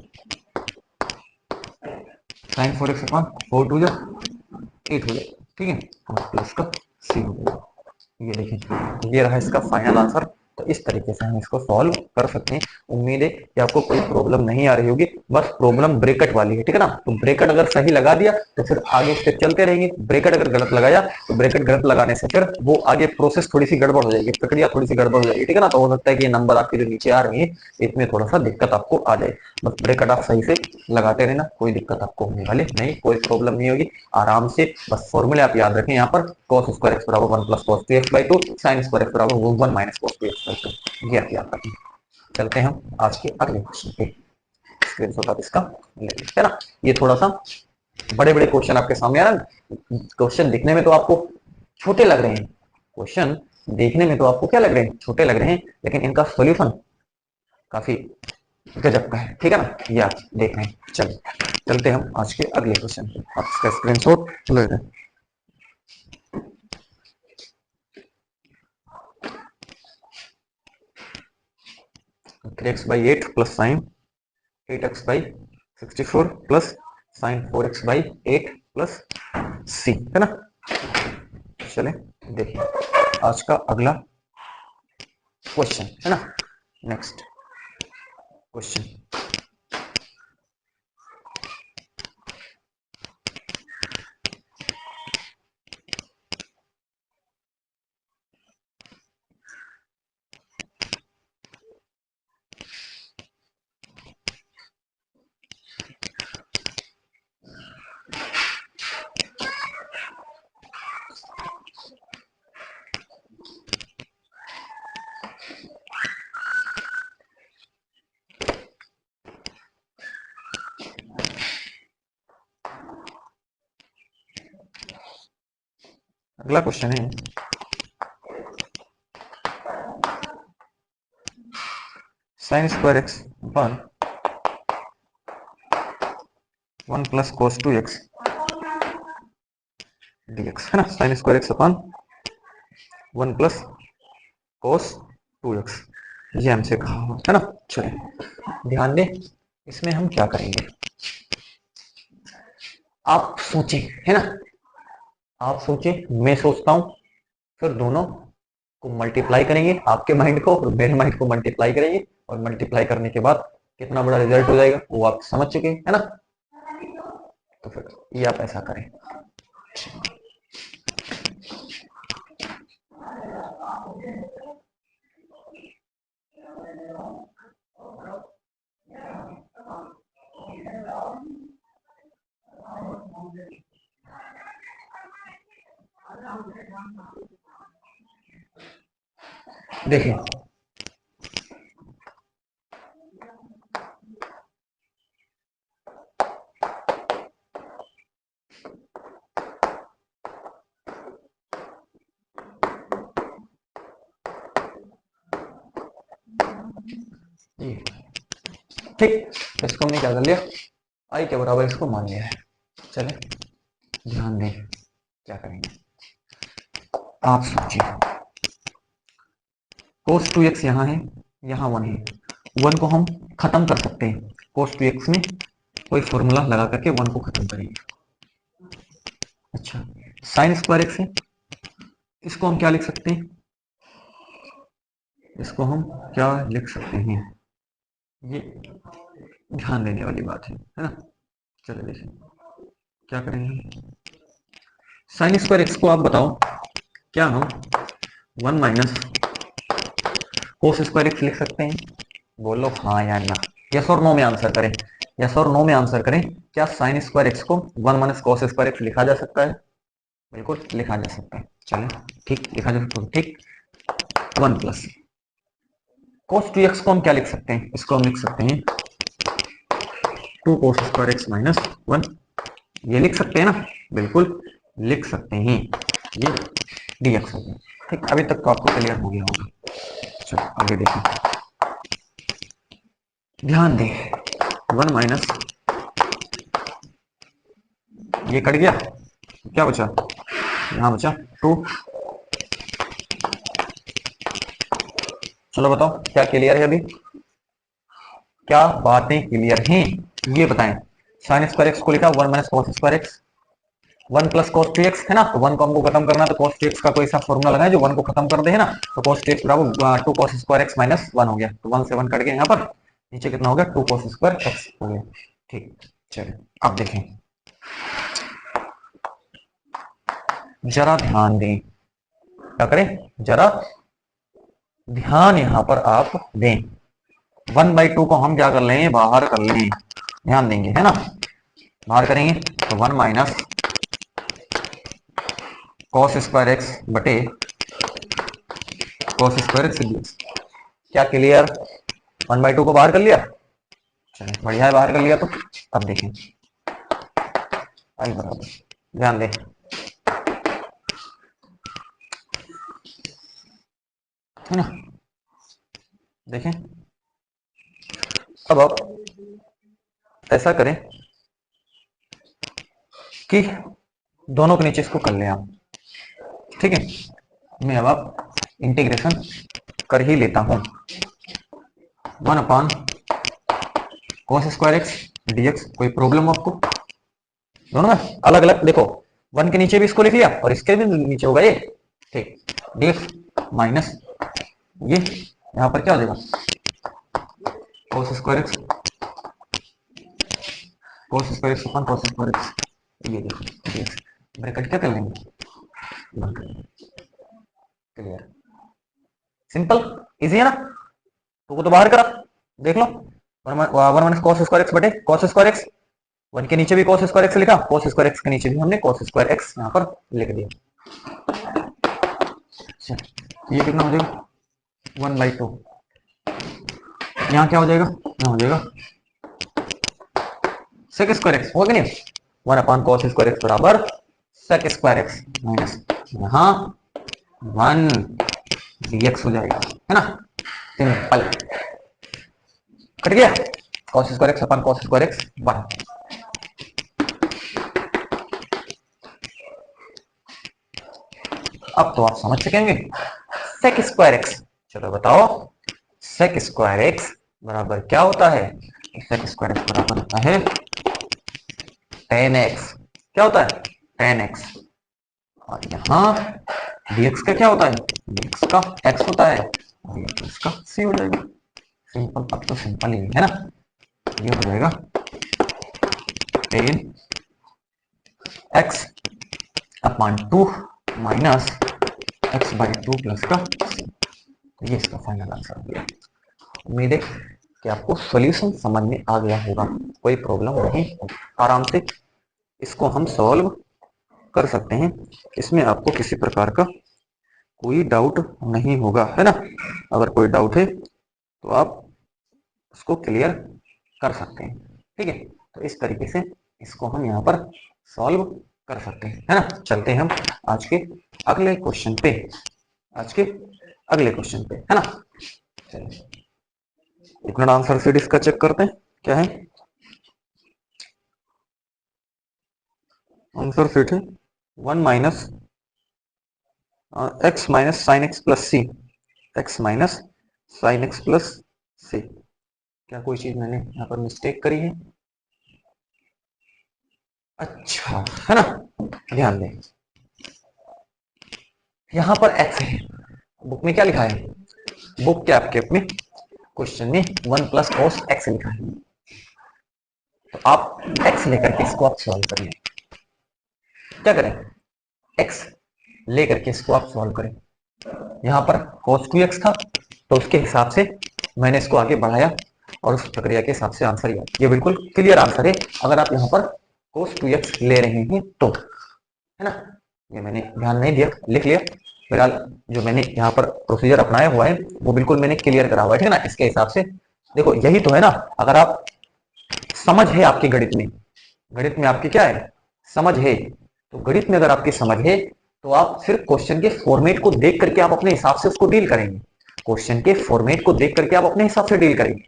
sign 4x upon 4 to 8 हो जाएगा, ठीक है, और प्लस का सी हो जाएगा। ये देखिए, ये रहा इसका फाइनल आंसर। तो इस तरीके से हम इसको सॉल्व कर सकते हैं। उम्मीद है कि आपको कोई प्रॉब्लम नहीं आ रही होगी, बस प्रॉब्लम ब्रैकेट वाली है, ठीक है ना। तो ब्रैकेट अगर सही लगा दिया तो फिर आगे स्टेप चलते रहेंगे, ब्रैकेट अगर गलत लगाया तो ब्रैकेट गलत लगाने से फिर वो आगे प्रोसेस थोड़ी सी गड़बड़ हो जाएगी, प्रक्रिया थोड़ी सी गड़बड़ हो जाएगी, ठीक है ना। तो हो सकता है कि ये नंबर आपके जो नीचे आ रहे हैं इसमें थोड़ा सा दिक्कत आपको आ जाए। बस ब्रैकेट आप सही से लगाते रहना, कोई दिक्कत आपको होने वाली नहीं, कोई प्रॉब्लम नहीं होगी, आराम से। बस फॉर्मूले आप याद रखें, यहाँ पर cos स्क्वायर एक्स बराबर 1 plus cos 2x/2, sin square X बराबर 1 माइनस cos 2x/2, ये आप याद रखें। चलते हैं हम आज के अगले क्वेश्चन पे, स्क्रीनशॉट आप इसका ले लीजिए, है ना। ये थोड़ा सा बड़े बड़े क्वेश्चन आपके सामने आ रहा है। क्वेश्चन दिखने में तो आपको छोटे लग रहे हैं, क्वेश्चन देखने में तो आपको क्या लग रहे हैं, छोटे लग रहे हैं, लेकिन इनका सॉल्यूशन काफी गजब का है, ठीक है ना। ये आप देख रहे हैं। चलिए चलते हैं हम आज के अगले क्वेश्चन पे, आप इसका स्क्रीनशॉट ले लें। 3x/8 plus sine 8x/64 plus sine 4x/8 plus C, है ना। चले देखिए आज का अगला क्वेश्चन, है ना। नेक्स्ट क्वेश्चन, अगला क्वेश्चन है sign square x upon 1 plus cos 2x dx, है ना। Sign square x upon 1 plus cos 2x, ये हमसे कहा हुआ है ना। चलिए ध्यान दें, इसमें हम क्या करेंगे, आप सोचें, है ना, आप सोचें, मैं सोचता हूं, फिर दोनों को मल्टीप्लाई करेंगे, आपके माइंड को और मेरे माइंड को मल्टीप्लाई करेंगे, और मल्टीप्लाई करने के बाद कितना बड़ा रिजल्ट हो जाएगा वो आप समझ चुके हैं, है ना। तो फिर ये आप ऐसा करें, देखिए ठीक, इसको हमने क्या कर लिया, आई के बराबर इसको मान लिया है। चले ध्यान दें क्या करेंगे, आप सोचिए, cos 2x यहाँ है, यहाँ 1 है, 1 को हम खत्म कर सकते हैं, cos 2x में कोई फॉर्मूला लगा करके 1 को खत्म करेंगे। अच्छा, साइन स्क्वायर एक्स है, इसको हम क्या लिख सकते हैं, इसको हम क्या लिख सकते हैं, ये ध्यान देने वाली बात है ना। चलिए देखिए क्या करेंगे, साइन स्क्वायर एक्स को आप बताओ, क्या हम 1 माइनस कोस स्क्वायर एक्स लिख सकते हैं, बोलो हाँ या ना, यस और नो में आंसर करें, यस और नो में आंसर करें। क्या साइन स्क्वायर एक्स को 1 माइनस कोस स्क्वायर एक्स लिखा जा सकता है, बिल्कुल लिखा जा सकता है। चलें ठीक, लिखा जा सकता है, ठीक। 1 प्लस cos 2x को हम क्या लिख सकते हैं, इसको हम लिख सकते हैं 2 cos स्क्वायर एक्स माइनस 1, ये लिख सकते हैं ना, बिल्कुल लिख सकते हैं, ये dx हो गया। ठीक, अभी तक तो आपको क्लियर हो गया होगा। चलो आगे देखें, ध्यान दें, 1 माइनस ये कट गया, क्या बचा, यहाँ बचा 2। चलो बताओ क्या क्लियर है, अभी क्या बातें क्लियर हैं ये बताएं। साइन स्क्वायर एक्स को लिखा 1 minus cos square x, 1 plus cos 2x है ना, तो 1 को हमको खत्म करना, तो cos 2x का कोई सा फॉर्मूला लगाए जो 1 को खत्म कर दे, है ना, तो cos 2x बराबर 2 cos स्क्वायर x माइनस 1 हो गया, तो 1 से 1 कट गया, यहाँ पर नीचे कितना हो गया 2 cos स्क्वायर x हो गया। ठीक, चलिए अब देखें, जरा ध्यान दें, क्या करें, जरा ध्यान यहाँ पर आप दें। 1/2 को हम क्या कर लेंगे, बाहर कर लेंगे, ध्यान देंगे, है ना, बाहर करेंगे तो 1 माइनस कॉस स्क्वायर एक्स बटे कॉस स्क्वायर एक्स dx। क्या क्लियर, 1/2 को बाहर कर लिया, चलिए बढ़िया है, बाहर कर लिया। तो अब देखें, आई बराबर, ध्यान दें, है ना, देखें, अब आप ऐसा करें कि दोनों के नीचे इसको कर लें आप, ठीक है, मैं अब आप इंटीग्रेशन कर ही लेता हूं, 1 cos स्क्वायर एक्स dx। कोई प्रॉब्लम आपको, दोनों में अलग अलग देखो, 1 के नीचे भी इसको लिख लिया और इसके भी नीचे होगा ये, ठीक, dx माइनस ये यहाँ पर क्या हो जाएगा, cos square x upon cos square x, ये देखो dx, ब्रैकेट क्या कर लेंगे, क्लियर, सिंपल इजी है ना, तो बाहर करा, देख लो, 1 माइनस कॉस स्क्वायर एक्स बटे कॉस स्क्वायर एक्स, 1 के नीचे भी cos स्क्वायर एक्स लिखा, cos स्क्वायर एक्स के नीचे भी हमने cos स्क्वायर एक्स यहाँ पर लिख दिया। ये कितना हो जाएगा 1/2, यहाँ क्या हो जाएगा, यहाँ हो जाएगा sec स्क्वायर एक्स, होगा नहीं, 1 cos स्क्वायर एक्स बराबर sec स्क्वायर एक्स माइनस यहाँ 1 dx हो जाएगा, है ना, सिंपल, कट गया, cos square x upon cos square x 1। अब तो आप समझ सकेंगे sec स्क्वायर एक्स, चलो बताओ sec स्क्वायर एक्स बराबर क्या होता है, sec स्क्वायर एक्स बराबर होता है tan x, क्या होता है tan x, और यहाँ dx का क्या होता है, dx का x होता है, और ये तो इसका c हो जाएगा, सिंपल, अब तो सिंपल ही है ना, ये हो जाएगा tan x upon 2 minus x/2 plus का c, ये इसका फाइनल आंसर हो गया। उम्मीद है कि आपको सॉल्यूशन समझ में आ गया होगा, कोई प्रॉब्लम नहीं, आराम से इसको हम सॉल्व कर सकते हैं, इसमें आपको किसी प्रकार का कोई डाउट नहीं होगा, है ना, अगर कोई डाउट है तो आप उसको क्लियर कर सकते हैं, ठीक है, तो इस तरीके से इसको हम यहाँ पर सॉल्व कर सकते हैं, है ना। चलते हैं हम आज के अगले क्वेश्चन पे, है ना, चलिए एक मिनट आंसर शीट इसका चेक करते हैं क्या है, आंसर शीट है 1 minus X minus sine x plus C, X minus sine x plus C, क्या कोई चीज मैंने यहाँ पर मिस्टेक करी है, अच्छा है ना, ध्यान दें, यहाँ पर x है, बुक में क्या लिखा है, बुक के आपके अपने क्वेश्चन में 1 प्लस कॉस एक्स लिखा है, तो आप x लेकर के इसको आप सॉल्व करिए, क्या करें, x लेकर के इसको आप सॉल्व करें, यहाँ पर cos 2x था तो उसके हिसाब से मैंने इसको आगे बढ़ाया और उस प्रक्रिया के हिसाब से आंसर ये बिल्कुल क्लियर आंसर है, अगर आप यहाँ पर cos 2x ले रहे हैं तो, है ना, ये मैंने ध्यान नहीं दिया, लिख लिया, फिलहाल जो मैंने यहाँ पर प्रोसीजर अपनाया हुआ है वो बिल्कुल मैंने क्लियर करा हुआ है, ठीक है ना, इसके हिसाब से देखो, यही तो है ना, अगर आप समझ है आपकी गणित में आपकी क्या है, समझ है तो गणित में अगर आपकी समझ है तो आप सिर्फ क्वेश्चन के फॉर्मेट को देख करके आप अपने हिसाब से उसको डील करेंगे। क्वेश्चन के फॉर्मेट को देख करके आप अपने हिसाब से डील करेंगे।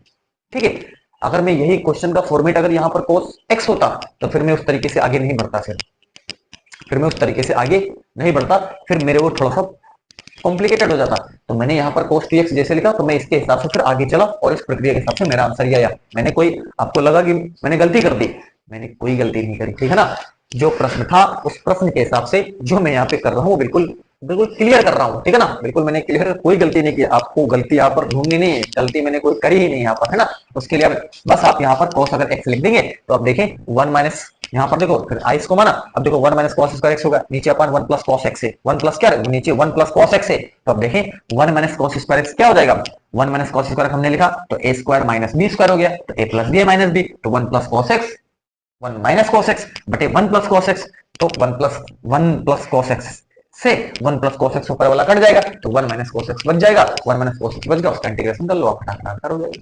ठीक है, अगर मैं यही क्वेश्चन का फॉर्मेट अगर यहाँ पर cos x होता तो फिर मैं उस तरीके से आगे नहीं बढ़ता, फिर मैं उस तरीके से आगे नहीं बढ़ता, फिर मेरे वो थोड़ा सा कॉम्प्लिकेटेड हो जाता। तो मैंने यहाँ पर cos 2x जैसे लिखा तो मैं इसके हिसाब से फिर आगे चला और इस प्रक्रिया के हिसाब से मेरा आंसर ये आया। मैंने कोई, आपको लगा कि मैंने गलती कर दी, मैंने कोई गलती नहीं करी, ठीक है ना। जो प्रश्न था उस प्रश्न के हिसाब से जो मैं यहाँ पे कर रहा हूँ बिल्कुल बिल्कुल क्लियर कर रहा हूँ, ठीक है ना। बिल्कुल मैंने क्लियर, कोई गलती नहीं की। आपको गलती यहाँ पर ढूंढनी नहीं है, गलती मैंने कोई करी ही नहीं यहाँ पर, है ना। उसके लिए बस आप यहाँ पर cos अगर x लिख देंगे तो आप देखें 1 माइनस, यहाँ पर देखो फिर आई इसको माना, अब देखो 1 माइनस कॉस स्क्वायर एक्स होगा, नीचे अपन 1 प्लस कॉस एक्स है, 1 प्लस क्या है नीचे 1 प्लस कॉस एक्स है। तो अब देखें 1 माइनस कॉस स्क्वायर एक्स क्या हो जाएगा, 1 माइनस कॉस स्क्वायर हमने लिखा तो ए स्क्वायर माइनस बी स्क्वायर हो गया, तो ए प्लस बी माइनस बी, तो 1 plus cos x 1 minus cos x बटे 1 प्लस कॉस एक्स, तो 1 प्लस कॉस एक्स से 1 प्लस कॉस एक्स ऊपर वाला कट जाएगा तो 1 माइनस कॉस एक्स बच जाएगा, 1 माइनस कॉस एक्स बच गया, उसका इंटीग्रेशन कर लो, आप फटाफट आंसर हो जाएगा।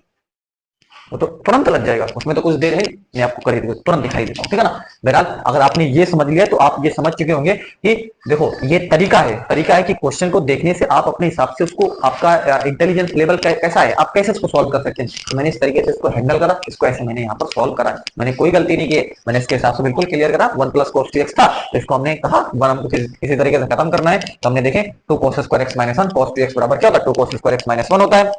वो तो तुरंत लग जाएगा, उसमें तो कुछ देर है, मैं आपको कर ही दूंगा, तुरंत दिखाई देता हूँ, ठीक है ना। बहरहाल अगर आपने ये समझ लिया तो आप ये समझ चुके होंगे कि देखो ये तरीका है कि क्वेश्चन को देखने से आप अपने हिसाब से उसको, आपका इंटेलिजेंस लेवल कैसा है, आप कैसे इसको सॉल्व कर सकते हैं। तो मैंने इस तरीके से इसको हैंडल करा, इसको ऐसे मैंने यहाँ पर सॉल्व करा, मैंने कोई गलती नहीं की, मैंने इसके हिसाब से बिल्कुल क्लियर करा। 1 प्लस cos 2x था तो इसको हमने कहा हमको किसी तरीके से खत्म करना है, तो हमने देखे 2 cos square x minus 1 cos 2x बराबर क्या होता है 2 cos स्क्वायर x माइनस 1 होता है,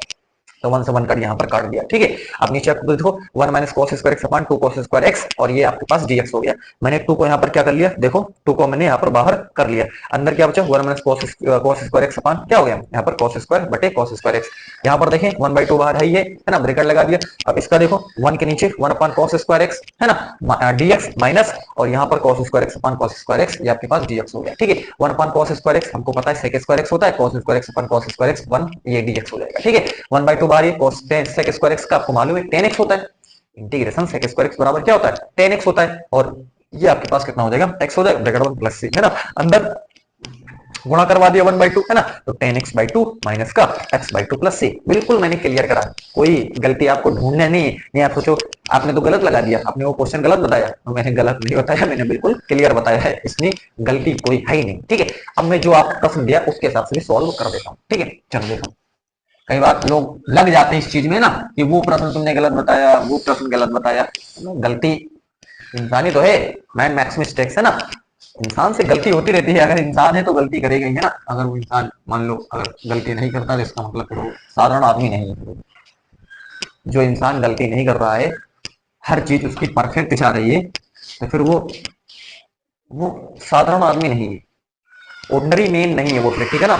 तो 1 से 1 कट यहाँ पर काट दिया, ठीक है। अब नीचे आपको देखो 1 minus cos square x upon 2 cos square x, और ये आपके पास dx हो गया। मैंने 2 को यहाँ पर क्या कर लिया, देखो 2 को मैंने यहाँ पर बाहर कर लिया, अंदर क्या बचा 1 minus cos square x upon क्या हो गया यहाँ पर कॉस स्क्वायर बटे कॉस स्क्वायर एक्स। यहाँ पर देखें 1/2 बाहर है, ये है ना, ब्रैकेट लगा दिया। अब इसका देखो 1 के नीचे 1 अपॉन कॉस स्क्वायर एक्स है ना, dx माइनस और यहाँ पर cos square x upon cos square x, ये आपके पास dx हो गया, ठीक है। 1 अपॉन कॉस स्क्वायर एक्स हमको पता है सेक स्क्वायर एक्स होता है, cos square x upon cos square x 1, ये dx हो जाएगा, ठीक है। 1/2 बाहर, ये कॉस सेक स्क्वायर एक्स का आपको मालूम है 10x होता है, इंटीग्रेशन सेक स्क्वायर एक्स बराबर क्या होता है 10x होता है, और ये आपके पास कितना हो जाएगा x हो जाएगा ब्रैकेट 1 प्लस c, है ना, अंदर गुणा करवा दिया 1/2 है ना, तो 10x/2 माइनस का x/2 प्लस c, बिल्कुल मैंने क्लियर करा, कोई गलती आपको ढूंढना नहीं आप सोचो आपने तो गलत लगा दिया, आपने वो क्वेश्चन गलत बताया, तो मैंने गलत नहीं बताया, मैंने बिल्कुल क्लियर बताया है, इसमें गलती कोई है ही नहीं, ठीक है। अब मैं जो आप प्रश्न दिया उसके हिसाब से भी सॉल्व कर देता हूँ, ठीक है। चलो देखो, कई बार लोग लग जाते हैं इस चीज में ना कि वो प्रश्न तुमने गलत बताया, वो प्रश्न गलत बताया, गलती इंसानी तो है, मैन मैक्स मिस्टेक्स है ना, इंसान से गलती होती रहती है, अगर इंसान है तो गलती करेगा ही, है ना। अगर वो इंसान मान लो अगर गलती नहीं करता तो इसका मतलब फिर वो साधारण आदमी नहीं है। जो इंसान गलती नहीं कर रहा है, हर चीज उसकी परफेक्ट जा रही है, तो फिर वो साधारण आदमी नहीं है, ऑर्डिनरी मैन नहीं है वो, फिर ठीक है ना।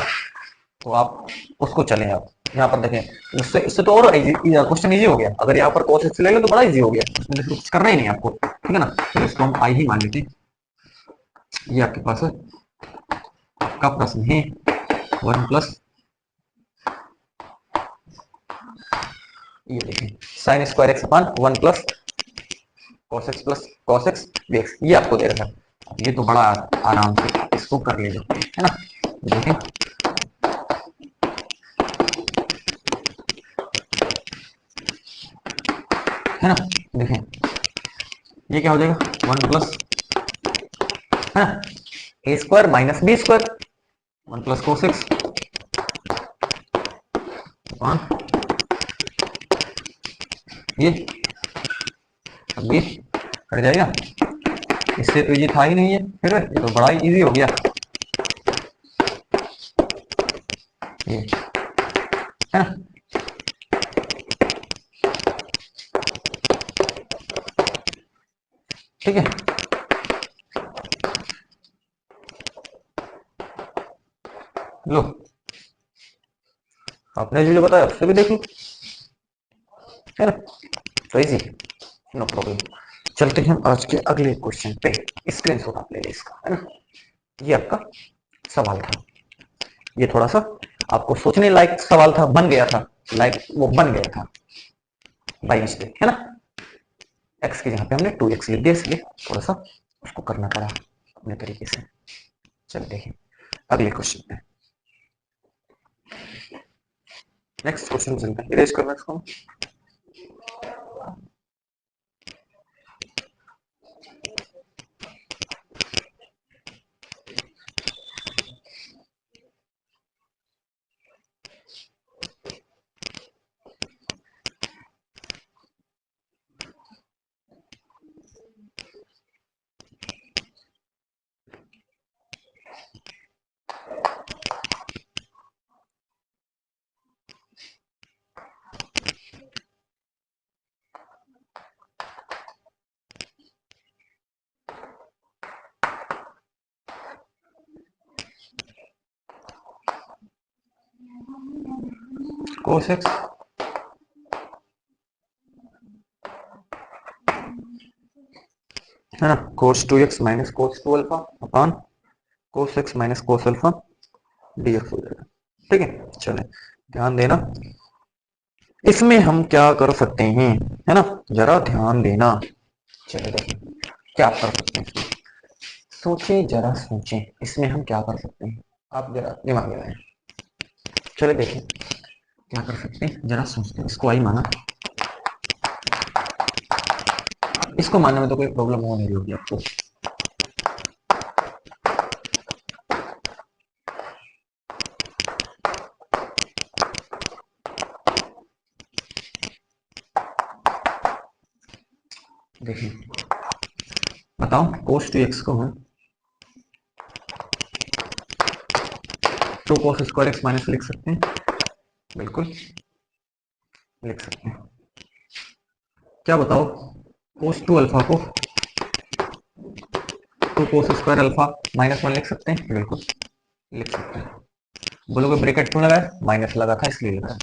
तो आप उसको चलें, आप यहाँ पर देखें, इससे इससे तो और क्वेश्चन इजी हो गया, अगर यहाँ पर कोशिश ले लो तो बड़ा इजी हो गया, उसमें कुछ करना ही नहीं आपको, ठीक है ना। तो इसको हम आई ही मान लेते हैं, ये आपके पास है आपका प्रश्न है 1 प्लस, ये देखें sign square x upon 1 plus cos x dx, ये आपको दे रखा है, ये तो बड़ा आराम से इसको कर लीजिए, है ना। देखें है ना, देखें ये क्या हो जाएगा 1 प्लस है ना a square minus b square 1 plus cos x upon ये, अब ये कट जाएगा, इससे तो ये था ही नहीं है, फिर ये तो बड़ा ही इजी हो गया, ये है ना। ठीक है, लो आपने जो बताया उससे भी देख लो, है ना, तो इजी, नो प्रॉब्लम। चलते हैं आज के अगले क्वेश्चन पे, स्क्रीनशॉट आप ले लें इसका, है ना। ये आपका सवाल था, ये थोड़ा सा आपको सोचने लायक सवाल था, बन गया था लाइक, वो बन गया था बाई मिस्टेक, है ना। एक्स के यहाँ पे हमने 2x लिख दिया, इसलिए थोड़ा सा उसको करना पड़ा अपने तरीके से। चल देखें अगले क्वेश्चन पे, नेक्स्ट क्वेश्चन चलता है, इरेज करना इसको, कोस एक्स है ना, कोस 2x minus cos 2 alpha upon कोस x minus cos alpha dx हो जाएगा। ठीक है, चले ध्यान देना इसमें हम क्या कर सकते हैं, है ना, जरा ध्यान देना। चले देखिए क्या कर सकते हैं इसमें, सोचें जरा सोचें इसमें हम क्या कर सकते हैं, आप जरा दिमाग लगाएं। चले देखें क्या कर सकते हैं, जरा सोचते हैं। इसको आई माना, इसको मानने में तो कोई प्रॉब्लम हो नहीं रही होगी आपको। देखिए बताओ कोस 2x को हम 2 कोस स्क्वायर एक्स माइनस लिख सकते हैं, बिल्कुल लिख सकते हैं। क्या बताओ कोस 2 अल्फा को 2 कोस स्क्वायर अल्फा माइनस 1 लिख सकते हैं, बिल्कुल लिख सकते हैं। बोलोगे ब्रैकेट क्यों लगाया, माइनस लगा था इसलिए लिखा।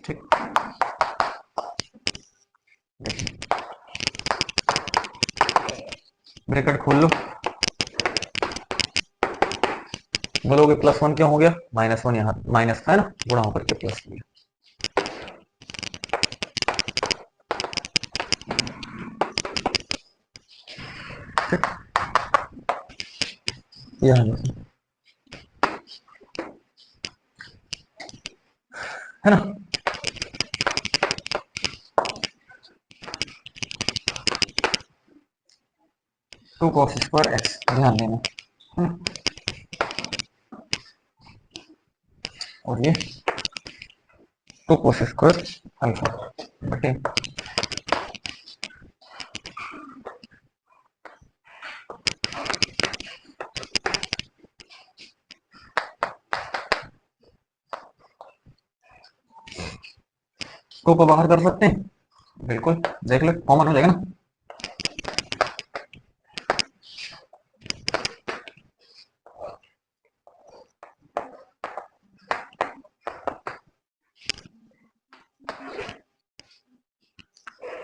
ठीक, ब्रैकेट खोल लो। बोलोगे +1 क्यों हो गया, -1 यहाँ माइनस था ना, गुणा होकर के प्लस लिया। यहाँ है ना, 2 cos स्क्वायर एक्स, ध्यान देना है ना, और ये 2 cos स्क्वायर अल्फा बटे को बाहर कर सकते हैं, बिल्कुल देख लो कॉमन हो जाएगा ना।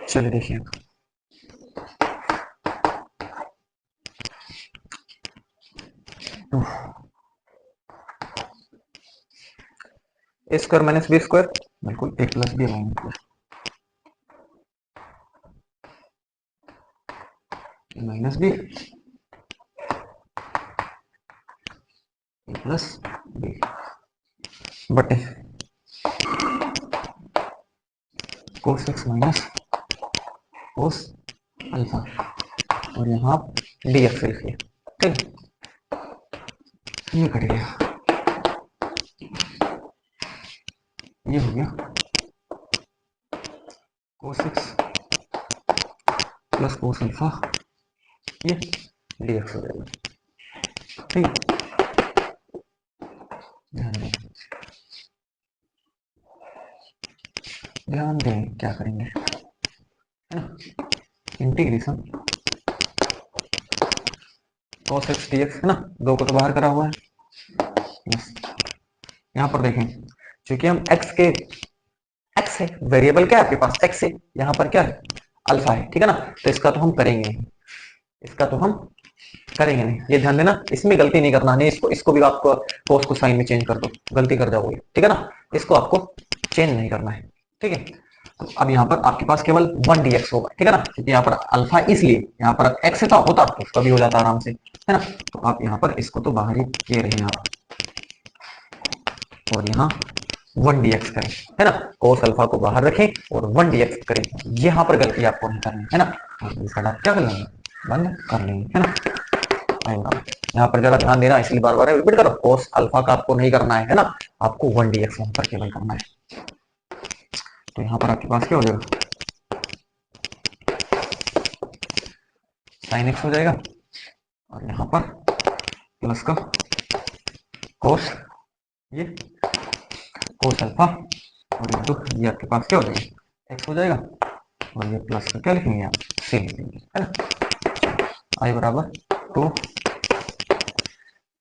चलिए देखिए a square minus b square, बिल्कुल a plus b minus b plus b बटे cos x minus cos alpha, और यहाँ डी एक्स लिखिए। ठीक, ये कट गया, ये हो गया cos x plus cos alpha, ये डी एक्स हो जाएगा। ठीक, ध्यान दें क्या करेंगे, है ना, इंटीग्रेशन cos x dx है ना, दो को तो बाहर करा हुआ है। यस, यहाँ पर देखें क्योंकि हम x है, वेरिएबल क्या है आपके पास x है, यहाँ पर क्या है अल्फा है, ठीक है ना, तो इसका तो हम करेंगे नहीं, इसका तो हम करेंगे नहीं, ये ध्यान देना, इसमें गलती नहीं करना, नहीं इसको इसको भी आपको कोस को साइन में चेंज कर दो, गलती कर जाओगे, ठीक है ना, इसको आपको चेंज नहीं करना है। ठीक है, तो अब यहाँ पर आपके पास केवल 1 dx होगा, ठीक है ना, क्योंकि यहाँ पर अल्फा इसलिए यहाँ पर x था होता तो उसका भी हो जाता आराम से, है ना, तो आप यहाँ पर इसको तो बाहर ही किए रहे हैं आप, और यहाँ 1 dx करें, है ना, कोस अल्फा को बाहर रखें और 1 dx करें, यहाँ पर गलती आपको नहीं करनी है ना, इसका आप क्या कर लेंगे, बंद कर लेंगे, है ना। यहाँ पर जरा ध्यान देना, इसलिए बार बार रिपीट करो, कोस अल्फा का आपको नहीं करना है ना, आपको 1 dx यहाँ पर केवल करना है। तो यहाँ पर आपके पास क्या हो जाएगा, साइन एक्स हो जाएगा, और यहाँ पर प्लस का कोस, ये कोस अल्फा, और ये तो ये आपके पास क्या हो जाएगा एक्स हो जाएगा, और ये प्लस का क्या लिखेंगे आप सी लिखेंगे, है ना, आई बराबर 2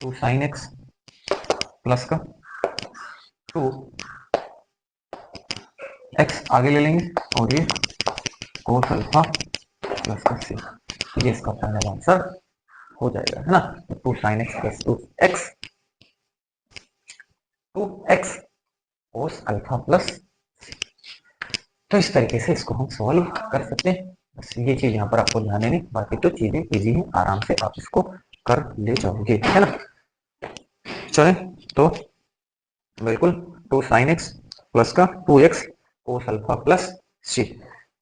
टू साइन एक्स प्लस का टू एक्स आगे ले लेंगे और ये कोस अल्फा प्लस का सी, ये इसका फाइनल आंसर हो जाएगा, है ना। Two sine x plus two x cos alpha plus, तो इस तरीके से इसको हम सॉल्व कर सकते हैं। बस ये चीज यहाँ पर आपको ध्यान देनी, बाकी तो चीजें इजी हैं, आराम से आप इसको कर ले जाओगे, है ना। चले तो बिल्कुल टू साइन एक्स प्लस का two x cos alpha plus c,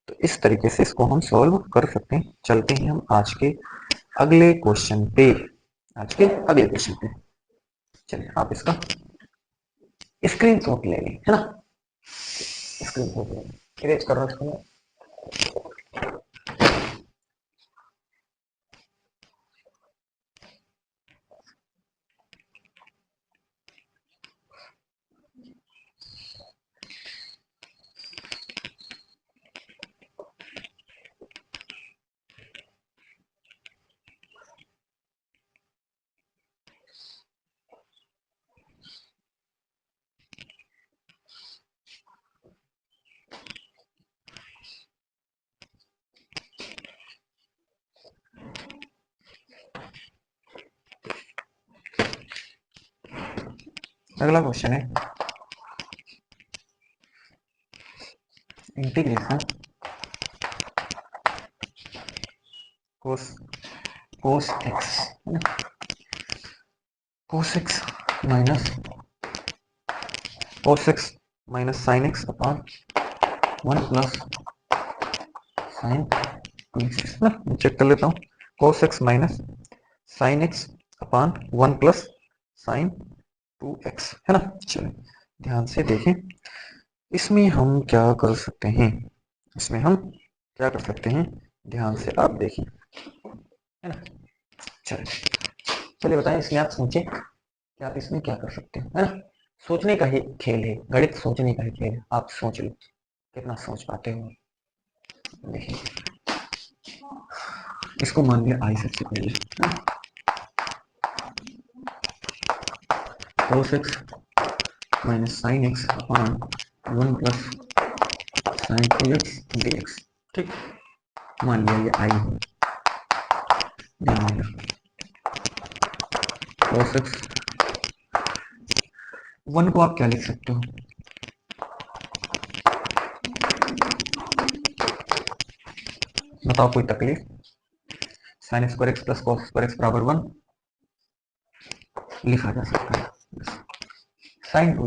तो इस तरीके से इसको हम सॉल्व कर सकते हैं। चलते हैं हम आज के अगले क्वेश्चन पे, चलिए आप इसका स्क्रीनशॉट ले लें, है ना। स्क्रीनशॉट ले लें, इरेज कर रहा हूं इसको। अगला क्वेश्चन है इंटीग्रेशन कोस कोस एक्स, है ना, कोस x minus sine x upon one plus sign two x, ना चेक कर लेता हूँ। कोस x minus sine x upon one plus sign two x, है ना। चलिए ध्यान से देखें, इसमें हम क्या कर सकते हैं, ध्यान से आप देखें, है ना। चलिए बताएं, इसमें आप सोचें कि आप इसमें क्या कर सकते हैं, है ना। सोचने का ही खेल है, गणित सोचने का ही खेल है। आप सोच लो कितना सोच पाते हो। देखिए इसको मान लिया आई सबसे पहले, cos x minus sine x upon one plus sign two x dx, ठीक, मान लिया ये आई है। cos x वन को आप क्या लिख सकते हो, बताओ कोई तकलीफ। Sine square X plus cos square X बराबर वन लिखा जा सकता है। साइन टू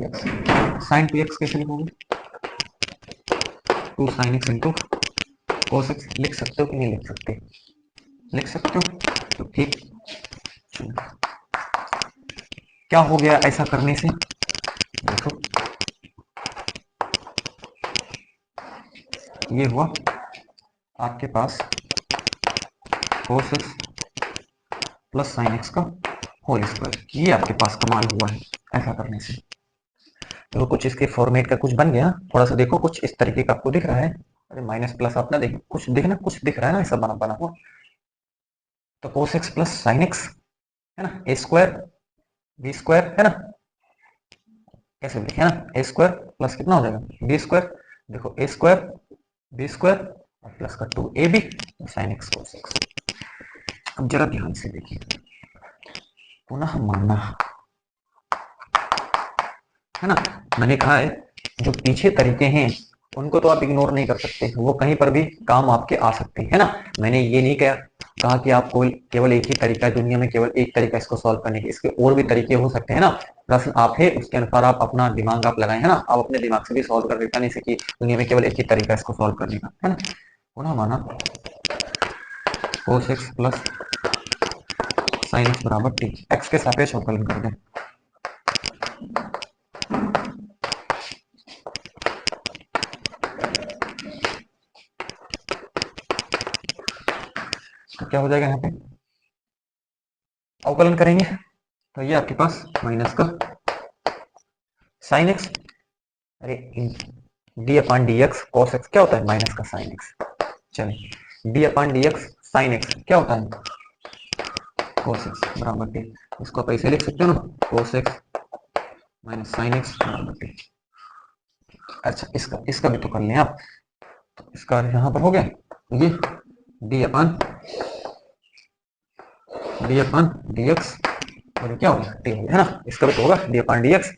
एक्स कैसे लिखोगे, two sine X into cos X, लिख सकते हो कि नहीं लिख सकते, लिख सकते हो, तो ठीक। क्या हो गया ऐसा करने से, देखो ये हुआ आपके पास cos x plus sine x का होल स्क्वायर, ये आपके पास कमाल हुआ है ऐसा करने से। तो कुछ इसके फॉर्मेट का कुछ बन गया, थोड़ा सा देखो कुछ इस तरीके का आपको दिख रहा है। अरे माइनस प्लस आप ना देखो, कुछ दिखना, कुछ दिख रहा है ना ऐसा बना बना हुआ। तो cos x plus sine x, है ना, ए स्क्वायर बी स्क्वायर, है ना, कैसे लिखे, है ना, ए स्क्वायर प्लस कितना हो जाएगा बी स्क्वायर, देखो ए स्क्वायर बी स्क्वायर और प्लस का two A B sine X cos x। अब जरा ध्यान से देखिए, पुनः मानना, है ना। मैंने कहा है जो पीछे तरीके हैं उनको तो आप इग्नोर नहीं कर सकते, वो कहीं पर भी काम आपके आ सकते हैं, है ना। मैंने ये नहीं कहा कि आपको केवल एक ही तरीका है दुनिया में, केवल एक तरीका इसको सॉल्व करने के, इसके और भी तरीके हो सकते हैं ना। प्रश्न आप है उसके अनुसार आप अपना दिमाग आप लगाए, है ना, आप अपने दिमाग से भी सॉल्व कर देता, नहीं से कि दुनिया में केवल एक ही तरीका इसको सॉल्व करने का, है ना। पुनः माना cos x plus sine x बराबर टी, एक्स के सापेक्ष अवकलन कर दें। तो क्या हो जाएगा, यहाँ पे अवकलन करेंगे तो ये आपके पास माइनस का साइन एक्स, अरे डी अपान डी एक्स कॉस एक्स क्या होता है, माइनस का साइन एक्स। चलिए डी अपान डी एक्स साइन एक्स क्या होता है, cos x बराबर टी। इसको आप ऐसे लिख सकते हो ना, cos x minus sine x बराबर टी। अच्छा इसका भी तो कर लें आप, तो इसका यहाँ पर हो गया ये डी अपन डी एक्स, और क्या हो गया टी हो गया, है ना। इसका भी तो होगा डी अपन डी एक्स,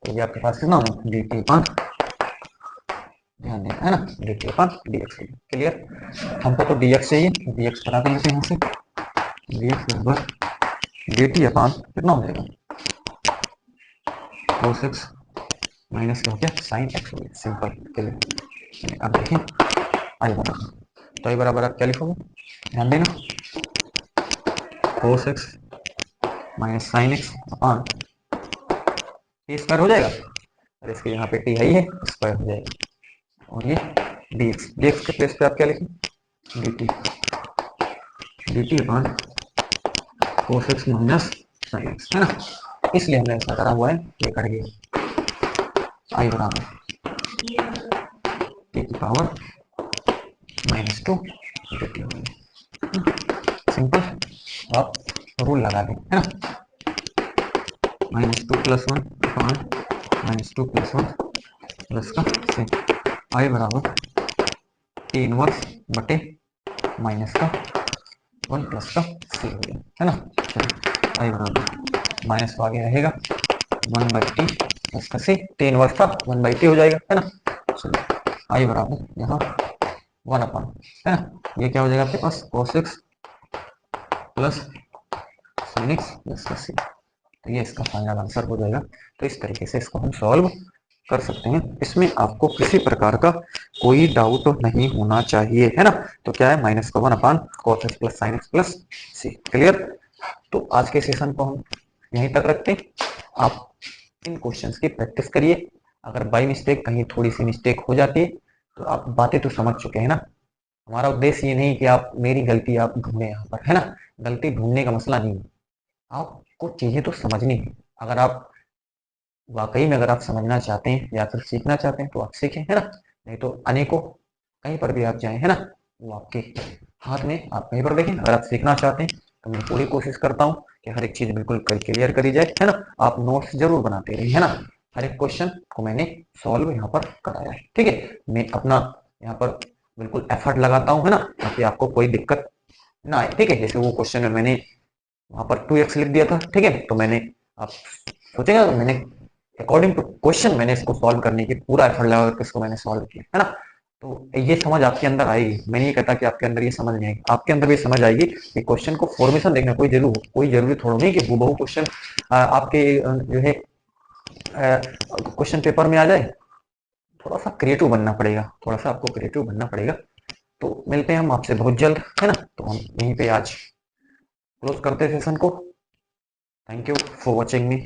तो ये आपके पास कितना होगा डी टी अपन, ध्यान देना है ना, डी टी अपन डी एक्स। क्लियर। हमको तो डी एक्स चाहिए, डी एक्स बना देंगे यहाँ से, डी एक्स बराबर डी टी अपन कितना हो जाएगा cos x माइनस क्या हो गया साइन एक्स हो गया, सिंपल। क्लियर। अब देखिए आई बराबर, तो आई बराबर आप क्या लिखोगे, ध्यान देना, cos x minus sine x upon t square हो जाएगा, और इसके यहाँ पे टी है ही है, स्क्वायर हो जाएगा, और ये dx के प्लेस पे आप क्या लिखें dt अपन cos x minus sine x, है ना। इसलिए हमने ऐसा करा हुआ है, ये कर गया आई बराबर टी की पावर -2 dt, सिंपल। आप रूल लगा दें, है ना, -2 + 1 अपन -2 + 1 प्लस का से आई बराबर टी इनवर्स बटे माइनस का 1 प्लस का सी हो गया, है ना। चलो आई बराबर माइनस तो आगे रहेगा 1/t प्लस का सी, टी इनवर्स था 1/t हो जाएगा, है ना। चलो आई बराबर यहाँ 1 अपन, है ना, ये क्या हो जाएगा आपके पास cos x plus sin x plus का सी, तो ये इसका फाइनल आंसर हो जाएगा। तो इस तरीके से इसको हम सॉल्व कर सकते हैं, इसमें आपको किसी प्रकार का कोई डाउट नहीं होना चाहिए, है ना। तो क्या है -1 upon cos x plus sin x plus c. Clear. तो आज के सेशन को हम यहीं तक रखते हैं, आप इन क्वेश्चंस की प्रैक्टिस करिए, अगर बाई मिस्टेक कहीं थोड़ी सी मिस्टेक हो जाती है तो आप बातें तो समझ चुके हैं ना। हमारा उद्देश्य ये नहीं कि आप मेरी गलती आप ढूंढे यहाँ पर, है ना, गलती ढूंढने का मसला नहीं है, आपको चीजें तो समझनी है। अगर आप वाकई में अगर आप समझना चाहते हैं या फिर सीखना चाहते हैं तो आप सीखें, है ना, नहीं तो अनेकों कहीं पर भी आप जाएं, है ना, वो आपके हाथ में, आप कहीं पर देखें। अगर आप सीखना चाहते हैं तो मैं पूरी कोशिश करता हूँ कि हर एक चीज बिल्कुल क्लियर करी जाए, है ना। आप नोट्स जरूर बनाते रहिए, है ना, हर एक क्वेश्चन को मैंने सॉल्व यहाँ पर कराया है, ठीक है। मैं अपना यहाँ पर बिल्कुल एफर्ट लगाता हूँ, है ना, ताकि आपको कोई दिक्कत ना आए, ठीक है। जैसे वो क्वेश्चन में मैंने वहां पर 2x लिख दिया था, ठीक है, तो मैंने, आप सोचेंगे मैंने अकॉर्डिंग टू क्वेश्चन मैंने इसको सॉल्व करने की पूरा एफर्ट लगा करके इसको मैंने सॉल्व किया, है ना। तो ये समझ आपके अंदर आएगी, मैं नहीं कहता कि आपके अंदर ये समझ नहीं आएगी, आपके अंदर भी समझ आएगी कि क्वेश्चन को फॉर्मेशन देखना कोई जरूरी थोड़ा नहीं कि हूबहू क्वेश्चन आपके जो है क्वेश्चन पेपर में आ जाए। थोड़ा सा क्रिएटिव बनना पड़ेगा, थोड़ा सा आपको क्रिएटिव बनना पड़ेगा। तो मिलते हैं हम आपसे बहुत जल्द, है ना। तो हम यहीं पे आज क्लोज करते हैं सेशन को। Thank you for watching me.